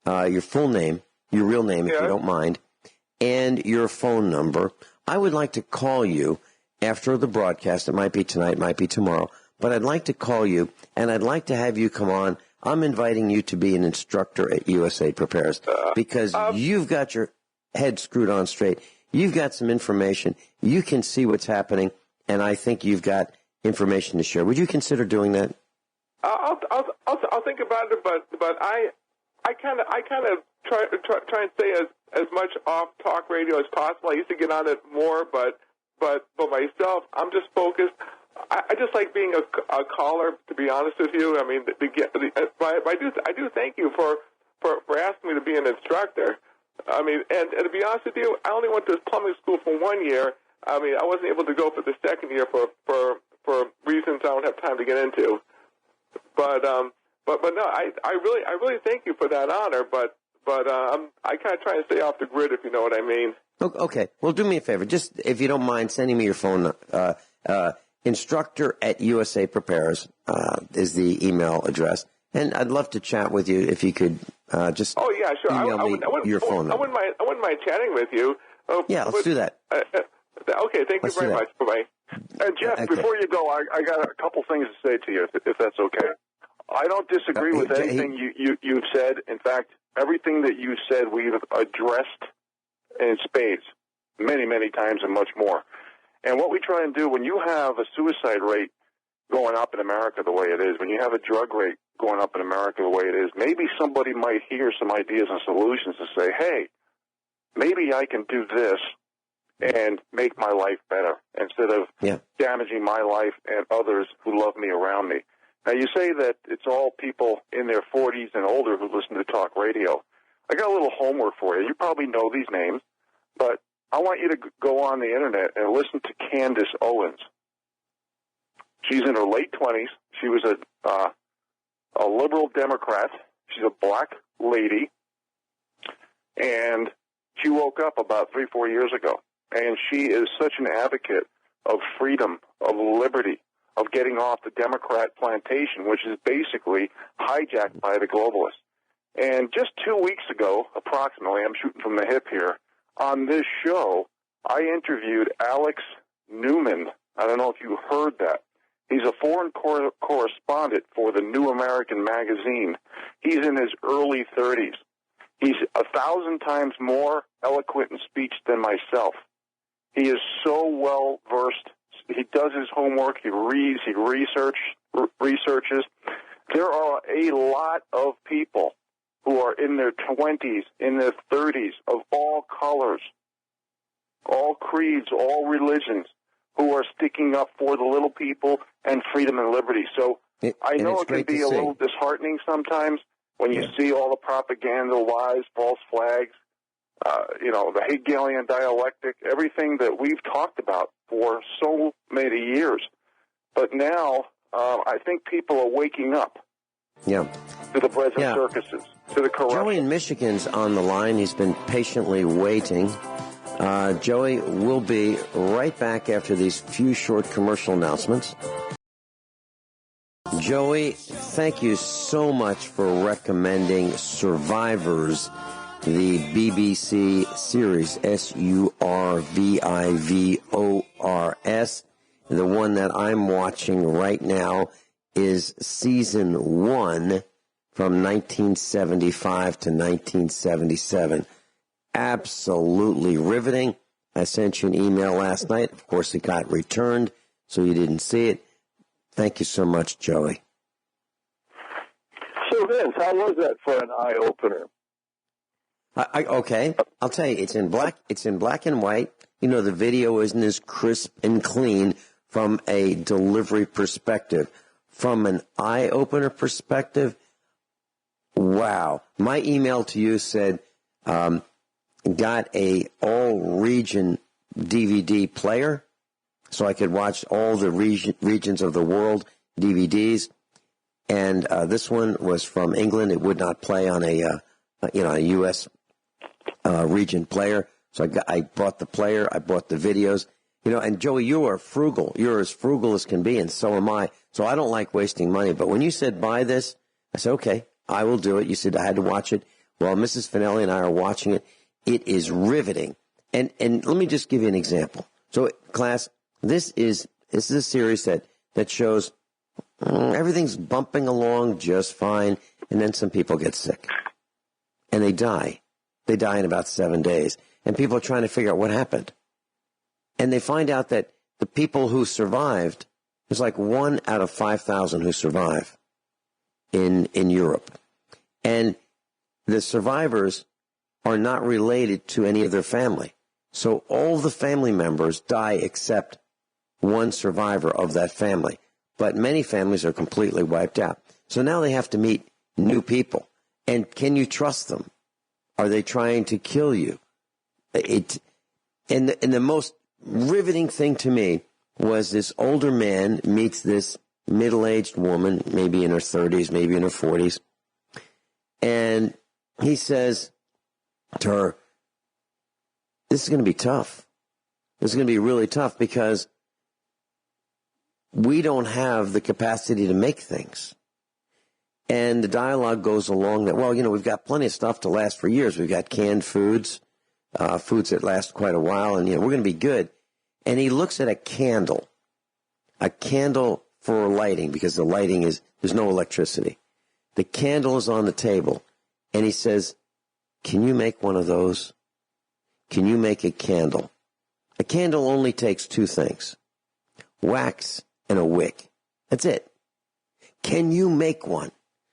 Speaker 3: your full name, your real name, if you don't mind, and your phone number? I would like to call you after the broadcast. It might be tonight, it might be tomorrow, but I'd like to call you, and I'd like to have you come on. I'm inviting you to be an instructor at USA Prepares because you've got your head screwed on straight. You've got some information. You can see what's happening, and I think you've got information to share. Would you consider doing that?
Speaker 5: I'll think about it, but I kind of try and stay as much off talk radio as possible. I used to get on it more, but myself, I'm just focused. I just like being a caller, to be honest with you. I mean, I do thank you for asking me to be an instructor. I mean, and to be honest with you, I only went to plumbing school for 1 year. I mean, I wasn't able to go for the second year for reasons I don't have time to get into. But no, I really thank you for that honor. But I kind of try and stay off the grid, if you know what I mean.
Speaker 3: Okay. Well, do me a favor. Just, if you don't mind, sending me your phone. Instructor at USAPrepares is the email address. And I'd love to chat with you if you could just email me your phone number.
Speaker 5: I wouldn't mind chatting with you.
Speaker 3: Let's do that.
Speaker 5: Okay, thank you very much. Bye-bye.
Speaker 4: And Jeff, before you go, I got a couple things to say to you, if that's okay. I don't disagree with anything you've said. In fact, everything that you said we've addressed in spades many, many times and much more. And what we try and do, when you have a suicide rate going up in America the way it is, when you have a drug rate going up in America the way it is, maybe somebody might hear some ideas and solutions and say, hey, maybe I can do this and make my life better instead of damaging my life and others who love me around me. Now, you say that it's all people in their 40s and older who listen to talk radio. I got a little homework for you. You probably know these names, but I want you to go on the Internet and listen to Candace Owens. She's in her late 20s. She was a liberal Democrat. She's a black lady, and she woke up about 3-4 years ago, and she is such an advocate of freedom, of liberty, of getting off the Democrat plantation, which is basically hijacked by the globalists. And just 2 weeks ago, approximately, I'm shooting from the hip here, on this show, I interviewed Alex Newman. I don't know if you heard that. He's a foreign correspondent for the New American magazine. He's in his early 30s. He's 1,000 times more eloquent in speech than myself. He is so well versed. He does his homework. He reads. He researches. There are a lot of people who are in their 20s, in their 30s, of all colors, all creeds, all religions, who are sticking up for the little people and freedom and liberty. So I know it can be a little disheartening sometimes when you see all the propaganda, lies, false flags, the Hegelian dialectic, everything that we've talked about for so many years. But now I think people are waking up to the present circuses, to the corruption.
Speaker 3: Joey in Michigan's on the line. He's been patiently waiting. Joey will be right back after these few short commercial announcements. Joey, thank you so much for recommending Survivors, the BBC series, Survivors. The one that I'm watching right now is season 1 from 1975 to 1977. Absolutely riveting. I sent you an email last night. Of course, it got returned, so you didn't see it. Thank you so much, Joey.
Speaker 6: So, Vince, how was that for an eye-opener?
Speaker 3: Okay, I'll tell you. It's in black and white. You know, the video isn't as crisp and clean from a delivery perspective. From an eye-opener perspective, wow. My email to you said, got a all-region DVD player, so I could watch all the regions of the world DVDs. And this one was from England. It would not play on a U.S. Region player. So I bought the player. I bought the videos. And Joey, you are frugal. You're as frugal as can be, and so am I. So I don't like wasting money. But when you said buy this, I said, okay, I will do it. You said I had to watch it. Well, Mrs. Finelli and I are watching it. It is riveting. And let me just give you an example. So, class, this is a series that shows everything's bumping along just fine, and then some people get sick. And they die. They die in about 7 days. And people are trying to figure out what happened. And they find out that the people who survived, there's like 1 out of 5,000 who survive in Europe. And the survivors are not related to any of their family. So all the family members die except one survivor of that family. But many families are completely wiped out. So now they have to meet new people. And can you trust them? Are they trying to kill you? And the most riveting thing to me was this older man meets this middle-aged woman, maybe in her 30s, maybe in her 40s. And he says to her, this is going to be tough. This is going to be really tough because we don't have the capacity to make things. And the dialogue goes along that, well, we've got plenty of stuff to last for years. We've got canned foods, foods that last quite a while, and, we're going to be good. And he looks at a candle for lighting, because the lighting there's no electricity. The candle is on the table, and he says, can you make one of those? Can you make a candle? A candle only takes 2 things, wax and a wick. That's it. Can you make one?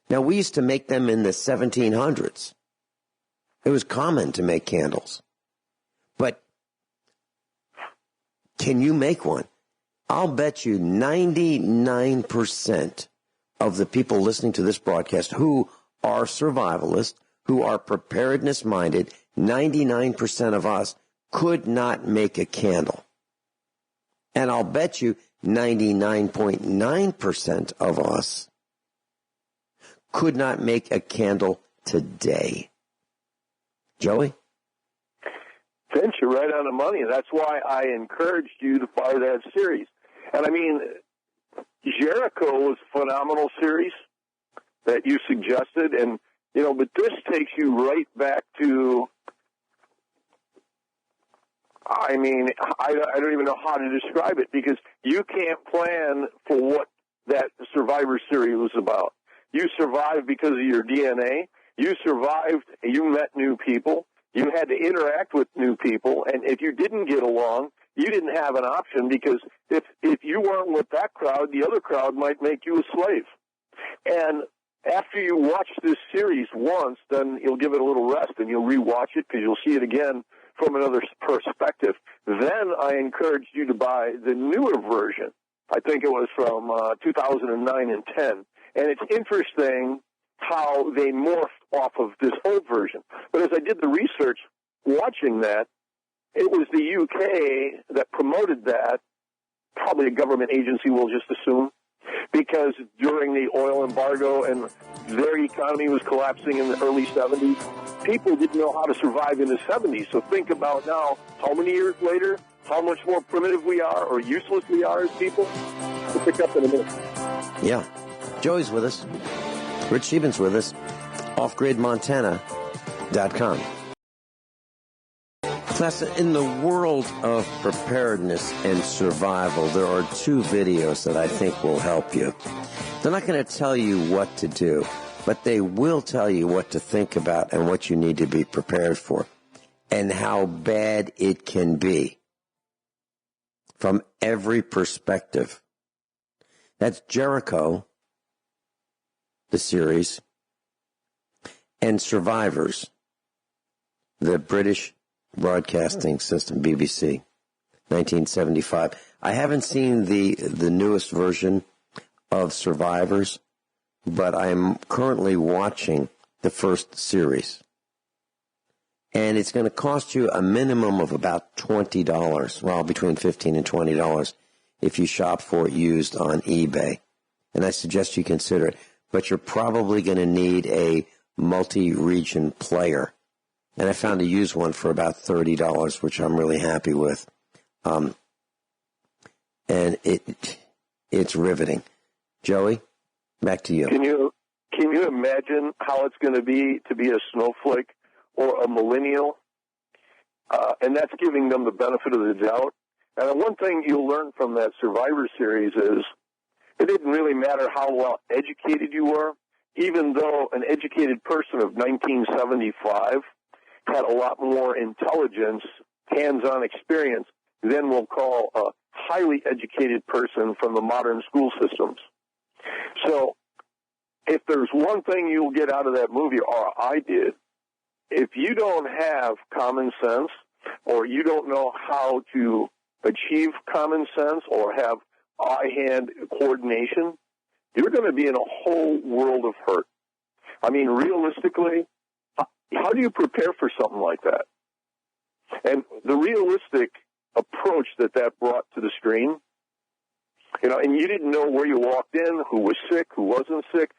Speaker 3: Now, we used to make them in the 1700s. It was common to make candles. But can you make one? I'll bet you 99% of the people listening to this broadcast who are survivalists, who are preparedness-minded, 99% of us could not make a candle. And I'll bet you 99.9% of us could not make a candle today. Joey?
Speaker 6: Vince, you're right on the money. That's why I encouraged you to buy that series. And I mean, Jericho was a phenomenal series that you suggested. And, you know, but this takes you right back to, I mean, I don't even know how to describe it, because you can't plan for what that Survivor series was about. You survived because of your DNA. You survived, you met new people. You had to interact with new people, and if you didn't get along, you didn't have an option, because if you weren't with that crowd, the other crowd might make you a slave. And after you watch this series once, then you'll give it a little rest, and you'll rewatch it because you'll see it again from another perspective. Then I encouraged you to buy the newer version. I think it was from 2009 and 10. And it's interesting how they morphed off of this old version. But as I did the research watching that, it was the UK that promoted that, probably a government agency, we'll just assume, because during the oil embargo and their economy was collapsing in the early 70s, people didn't know how to survive in the 70s. So think about now, how many years later, how much more primitive we are or useless we are as people. We'll pick up in a minute.
Speaker 3: Yeah. Joey's with us. Rich Sheben's with us. OffGridMontana.com. Class, in the world of preparedness and survival, there are two videos that I think will help you. They're not going to tell you what to do, but they will tell you what to think about and what you need to be prepared for and how bad it can be from every perspective. That's Jericho, the series, and Survivors, the British Broadcasting System, BBC, 1975. I haven't seen the newest version of Survivors, but I'm currently watching the first series. And it's going to cost you a minimum of about $20, well, between $15 and $20 if you shop for it used on eBay. And I suggest you consider it. But you're probably going to need a multi-region player. And I found a used one for about $30, which I'm really happy with. And it's riveting. Joey, back to you.
Speaker 6: Can you imagine how it's going to be a snowflake or a millennial? And that's giving them the benefit of the doubt. And one thing you'll learn from that Survivor series is it didn't really matter how well educated you were, even though an educated person of 1975 had a lot more intelligence, hands-on experience than we'll call a highly educated person from the modern school systems. So if there's one thing you'll get out of that movie, or I did, if you don't have common sense or you don't know how to achieve common sense or have eye-hand coordination, you're going to be in a whole world of hurt. I mean, realistically, how do you prepare for something like that? And the realistic approach that brought to the screen, you know, and you didn't know where you walked in, who was sick, who wasn't sick,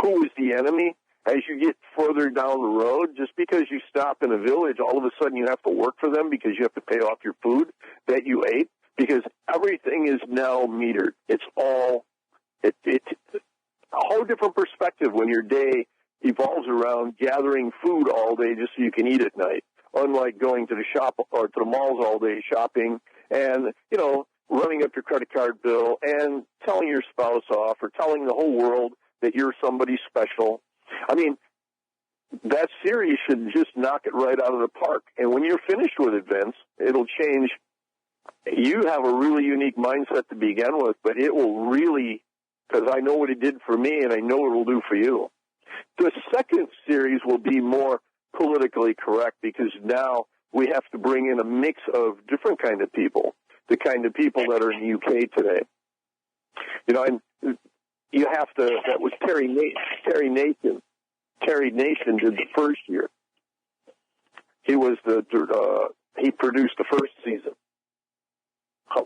Speaker 6: who was the enemy. As you get further down the road, just because you stop in a village, all of a sudden you have to work for them because you have to pay off your food that you ate, because everything is now metered. It's all, it's a whole different perspective when your day evolves around gathering food all day just so you can eat at night, unlike going to the shop or to the malls all day shopping and, you know, running up your credit card bill and telling your spouse off or telling the whole world that you're somebody special. I mean, that series should just knock it right out of the park. And when you're finished with it, Vince, it'll change. You have a really unique mindset to begin with, but it will really because I know what it did for me, and I know it will do for you. The second series will be more politically correct because now we have to bring in a mix of different kind of people, the kind of people that are in the UK today. You know, and you have to, that was Terry Nation. Terry Nation did the first year. He was he produced the first season.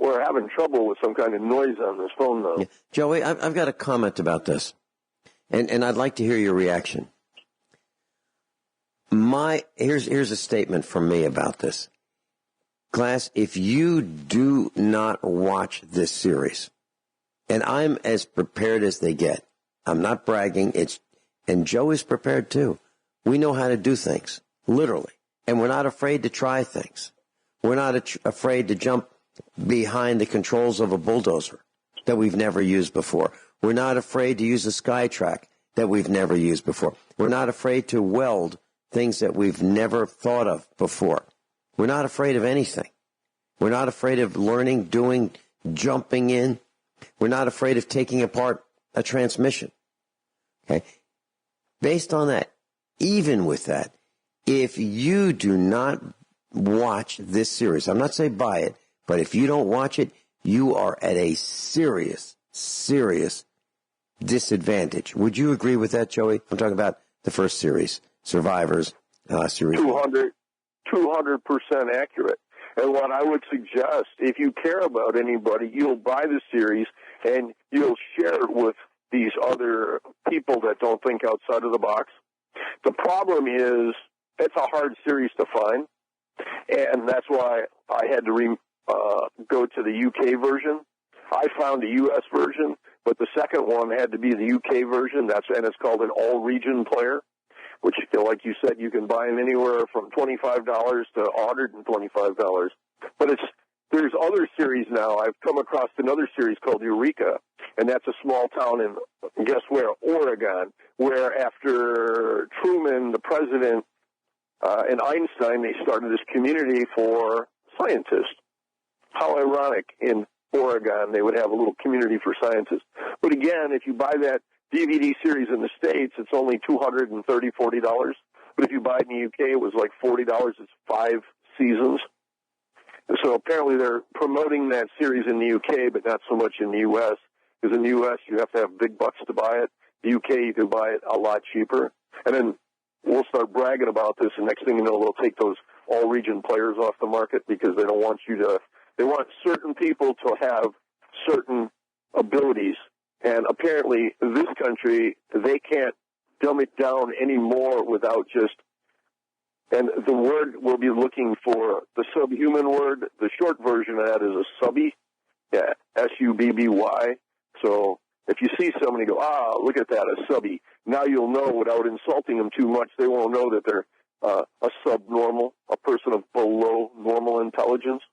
Speaker 6: We're having trouble with some kind of noise on this phone, though.
Speaker 3: Yeah. Joey, I've got a comment about this, and I'd like to hear your reaction. Here's a statement from me about this. Class, if you do not watch this series, and I'm as prepared as they get, I'm not bragging, and Joe is prepared too. We know how to do things, literally, and we're not afraid to try things. We're not afraid to jump behind the controls of a bulldozer that we've never used before. We're not afraid to use a SkyTrack that we've never used before. We're not afraid to weld things that we've never thought of before. We're not afraid of anything. We're not afraid of learning, doing, jumping in. We're not afraid of taking apart a transmission. Okay? Based on that, even with that, if you do not watch this series, I'm not saying buy it, but if you don't watch it, you are at a serious, serious disadvantage. Would you agree with that, Joey? I'm talking about the first series, Survivors series. 200%
Speaker 6: accurate. And what I would suggest, if you care about anybody, you'll buy the series and you'll share it with these other people that don't think outside of the box. The problem is it's a hard series to find, and that's why I had to go to the UK version. I found a US version, but the second one had to be the UK version. And it's called an all-region player, which, like you said, you can buy them anywhere from $25 to $125. But there's other series now. I've come across another series called Eureka, and that's a small town in, guess where, Oregon, where after Truman, the president, and Einstein, they started this community for scientists. How ironic, in Oregon they would have a little community for scientists. But again, if you buy that DVD series in the States, it's only $230, $40. But if you buy it in the UK, it was like $40. It's 5 seasons. And so apparently they're promoting that series in the UK, but not so much in the US. Because in the US, you have to have big bucks to buy it. The UK, you can buy it a lot cheaper. And then we'll start bragging about this, and next thing you know, they'll take those all-region players off the market because they don't want you to. They want certain people to have certain abilities. And apparently, this country, they can't dumb it down anymore without just. And the word we'll be looking for, the subhuman word, the short version of that is a subby. Yeah, S-U-B-B-Y. So if you see somebody go, look at that, a subby. Now you'll know without insulting them too much, they won't know that they're a subnormal, a person of below normal intelligence.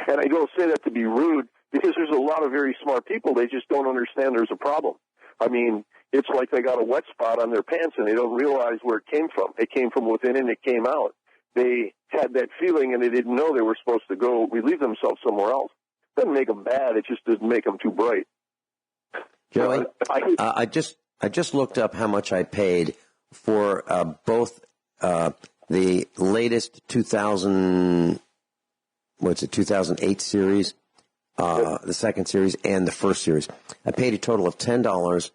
Speaker 6: And I don't say that to be rude because there's a lot of very smart people. They just don't understand there's a problem. I mean, it's like they got a wet spot on their pants and they don't realize where it came from. It came from within and it came out. They had that feeling and they didn't know they were supposed to go relieve themselves somewhere else. Doesn't make them bad. It just doesn't make them too bright.
Speaker 3: Joey, I just looked up how much I paid for both the latest 2008 series, the second series, and the first series. I paid a total of $10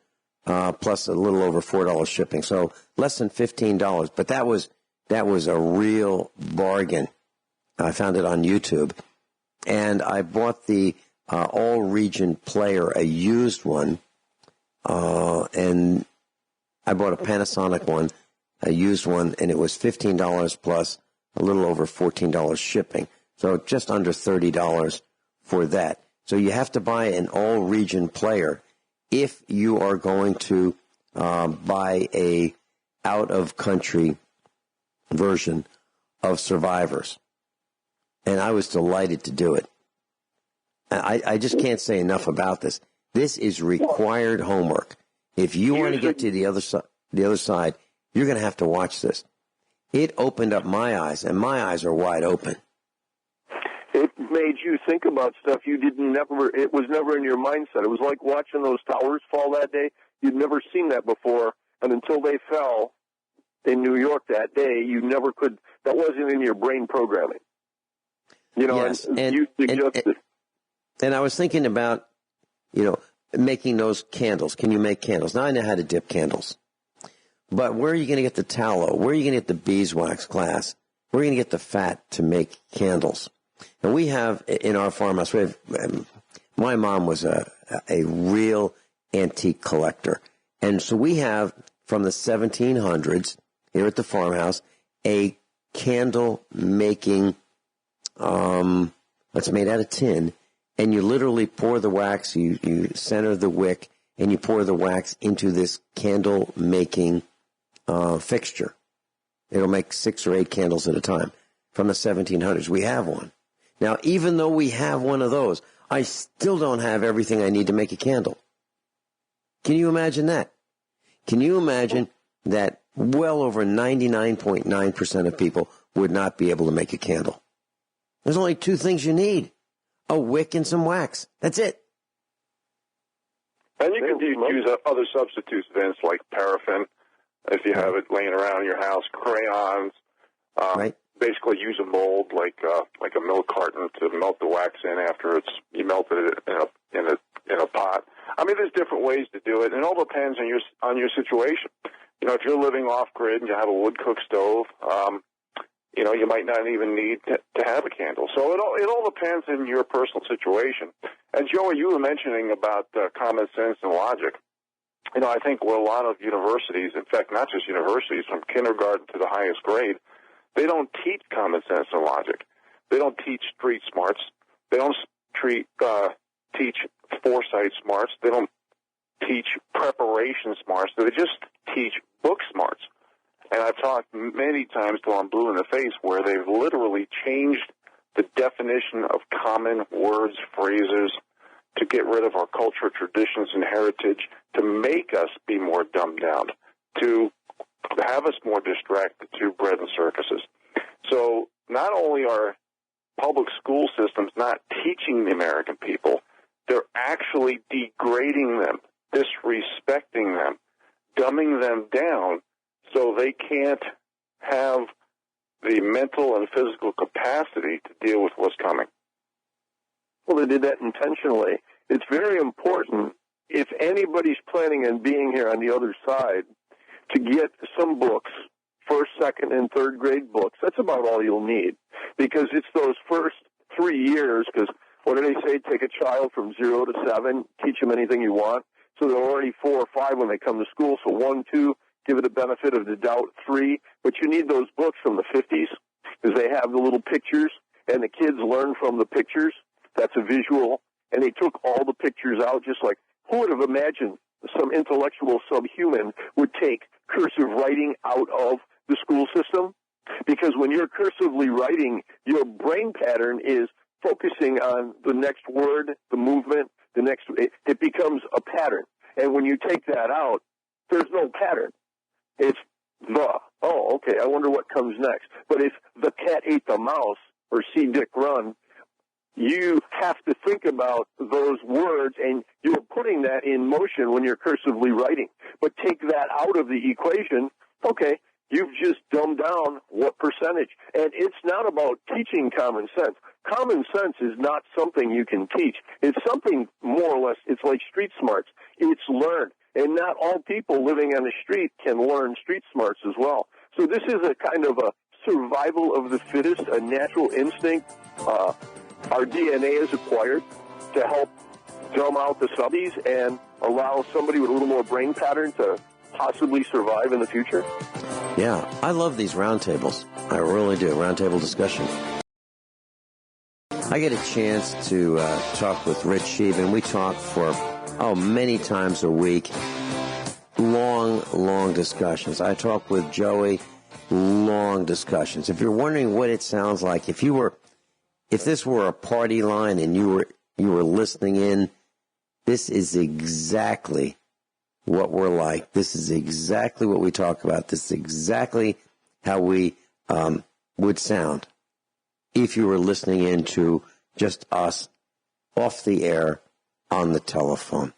Speaker 3: plus a little over $4 shipping, so less than $15. But that was a real bargain. I found it on YouTube, and I bought the all-region player, a used one. And I bought a Panasonic one, a used one, and it was $15 plus a little over $14 shipping. So just under $30 for that. So you have to buy an all-region player if you are going to buy a out-of-country version of Survivors. And I was delighted to do it. I just can't say enough about this. This is required homework. If you want to get to the other side, you're going to have to watch this. It opened up my eyes, and my eyes are wide open.
Speaker 6: made you think about stuff it was never in your mindset. It was like watching those towers fall that day. You'd never seen that before, and until they fell in New York that day, you never could, that wasn't in your brain programming. You know,
Speaker 3: yes.
Speaker 6: and you suggested.
Speaker 3: And I was thinking about, making those candles. Can you make candles? Now I know how to dip candles. But where are you going to get the tallow? Where are you going to get the beeswax glass? Where are you going to get the fat to make candles? And we have, in our farmhouse, my mom was a real antique collector. And so we have, from the 1700s, here at the farmhouse, a candle making, it's made out of tin, and you literally pour the wax, you center the wick, and you pour the wax into this candle making fixture. It'll make 6 or 8 candles at a time. From the 1700s, we have one. Now, even though we have one of those, I still don't have everything I need to make a candle. Can you imagine that? Can you imagine that well over 99.9% of people would not be able to make a candle? There's only 2 things you need: a wick and some wax. That's it.
Speaker 4: And you can use other substitutes, Vince, like paraffin, if you have it laying around your house, crayons.
Speaker 3: Right.
Speaker 4: Basically, use a mold like a milk carton to melt the wax in after you melted it in a pot. I mean, there's different ways to do it, and it all depends on your situation. If you're living off grid and you have a wood cook stove, you might not even need to have a candle. So it all depends on your personal situation. And Joey, you were mentioning about common sense and logic. I think a lot of universities, in fact, not just universities, from kindergarten to the highest grade, they don't teach common sense and logic. They don't teach street smarts. They don't teach foresight smarts. They don't teach preparation smarts. They just teach book smarts. And I've talked many times till I'm blue in the face where they've literally changed the definition of common words, phrases, to get rid of our culture, traditions, and heritage, to make us be more dumbed down, to have us more distracted to bread and circuses. So not only are public school systems not teaching the American people, they're actually degrading them, disrespecting them, dumbing them down so they can't have the mental and physical capacity to deal with what's coming.
Speaker 6: Well, they did that intentionally. It's very important, if anybody's planning on being here on the other side, to get some books, 1st, 2nd, and 3rd grade books. That's about all you'll need, because it's those first 3 years, because what do they say? Take a child from 0 to 7, teach them anything you want. So they're already 4 or 5 when they come to school. So 1, 2, give it a benefit of the doubt, 3. But you need those books from the 50s, because they have the little pictures, and the kids learn from the pictures. That's a visual. And they took all the pictures out, just like, who would have imagined some intellectual subhuman would take cursive writing out of the school system? Because when you're cursively writing, your brain pattern is focusing on the next word, the movement, it becomes a pattern. And when you take that out, there's no pattern. It's okay, I wonder what comes next. But if the cat ate the mouse, or see Dick run, you have to think about those words, and you're putting that in motion when you're cursively writing. But take that out of the equation, okay, you've just dumbed down what percentage. And it's not about teaching common sense. Common sense is not something you can teach. It's something more or less, it's like street smarts. It's learned. And not all people living on the street can learn street smarts as well. So this is a kind of a survival of the fittest, a natural instinct. Our DNA is acquired to help dumb out the subbies and allow somebody with a little more brain pattern to possibly survive in the future.
Speaker 3: Yeah, I love these roundtables. I really do. Roundtable discussion. I get a chance to talk with Rich Scheben. We talk for, many times a week. Long discussions. I talk with Joey. Long discussions. If you're wondering what it sounds like, if this were a party line and you were listening in, this is exactly what we're like. This is exactly what we talk about. This is exactly how we would sound if you were listening in to just us, off the air, on the telephone.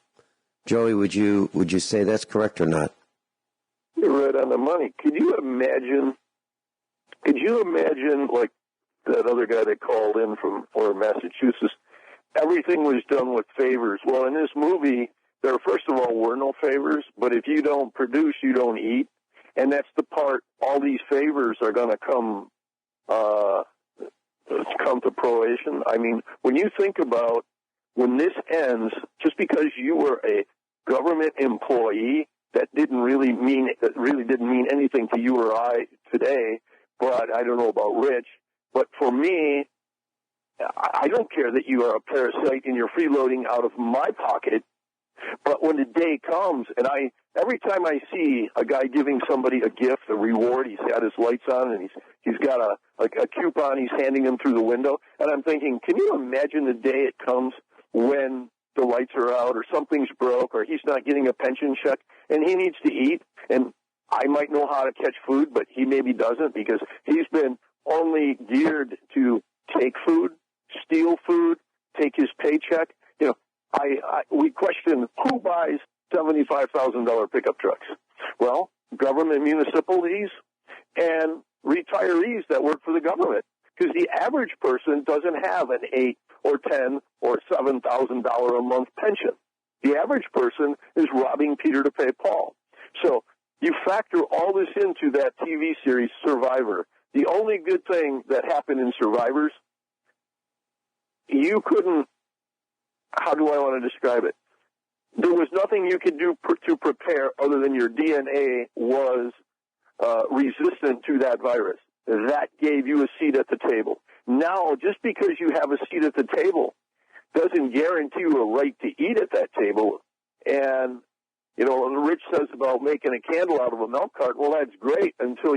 Speaker 3: Joey, would you say that's correct or not?
Speaker 6: You're right on the money. Could you imagine, like that other guy that called in from Massachusetts, everything was done with favors. Well, in this movie, there, first of all, were no favors, but if you don't produce, you don't eat. And that's the part, all these favors are going to come to fruition. I mean, when you think about when this ends, just because you were a government employee, that really didn't mean anything to you or I today, but I don't know about Rich. But for me, I don't care that you are a parasite and you're freeloading out of my pocket. But when the day comes, and every time I see a guy giving somebody a gift, a reward, he's got his lights on and he's got a coupon he's handing him through the window, and I'm thinking, can you imagine the day it comes when the lights are out or something's broke or he's not getting a pension check and he needs to eat, and I might know how to catch food, but he maybe doesn't because he's been only geared to take food, steal food, take his paycheck. You know, we question who buys $75,000 pickup trucks. Well, government municipalities and retirees that work for the government, because the average person doesn't have an $8 or $10 or $7,000 a month pension. The average person is robbing Peter to pay Paul. So you factor all this into that TV series, Survivor. The only good thing that happened in Survivors, you couldn't, how do I want to describe it? There was nothing you could do to prepare other than your DNA was resistant to that virus. That gave you a seat at the table. Now, just because you have a seat at the table doesn't guarantee you a right to eat at that table. And, you know, Rich says about making a candle out of a milk carton. Well, that's great until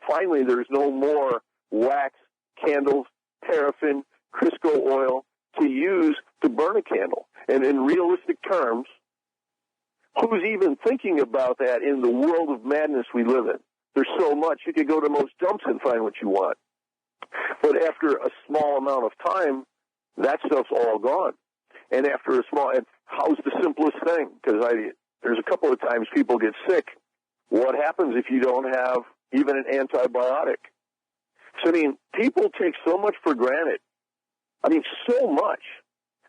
Speaker 6: finally there's no more wax, candles, paraffin, Crisco oil to use to burn a candle. And in realistic terms, who's even thinking about that in the world of madness we live in? There's so much. You could go to most dumps and find what you want. But after a small amount of time, that stuff's all gone. And after and how's the simplest thing? Because there's a couple of times people get sick. What happens if you don't have even an antibiotic? So, I mean, people take so much for granted. I mean, so much.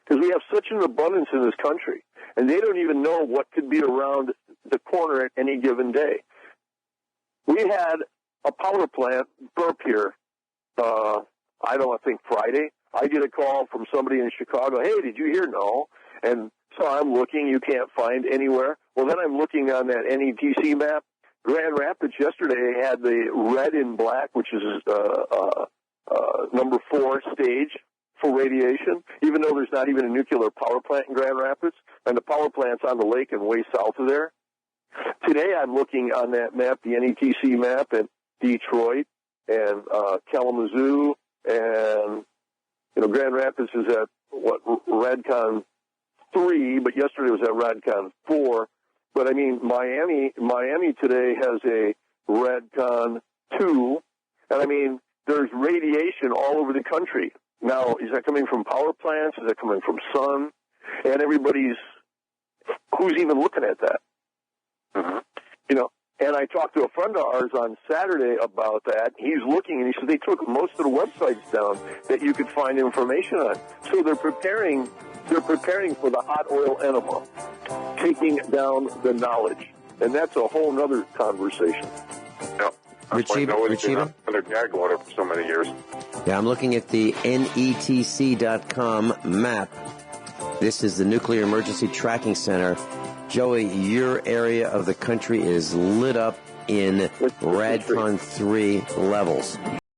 Speaker 6: Because we have such an abundance in this country. And they don't even know what could be around the corner at any given day. We had a power plant burp here, I think Friday. I get a call from somebody in Chicago. Hey, did you hear? No. And so I'm looking. You can't find anywhere. Well, then I'm looking on that NETC map. Grand Rapids yesterday had the red and black, which is number 4 stage for radiation, even though there's not even a nuclear power plant in Grand Rapids. And the power plant's on the lake and way south of there. Today I'm looking on that map, the NETC map, at Detroit and Kalamazoo, and Grand Rapids is at Radcon 3, but yesterday was at Radcon 4. But I mean, Miami today has a Radcon 2, and I mean, there's radiation all over the country. Now, is that coming from power plants? Is that coming from sun? And who's even looking at that?
Speaker 4: Mm-hmm.
Speaker 6: And I talked to a friend of ours on Saturday about that. He's looking, and he said they took most of the websites down that you could find information on. So they're preparing for the hot oil enema, taking down the knowledge. And that's a whole other conversation.
Speaker 4: Yeah. That's why nobody's been under gag order for so many years.
Speaker 3: Yeah, I'm looking at the NETC.com map. This is the Nuclear Emergency Tracking Center. Joey, your area of the country is lit up in Radcon 3 levels.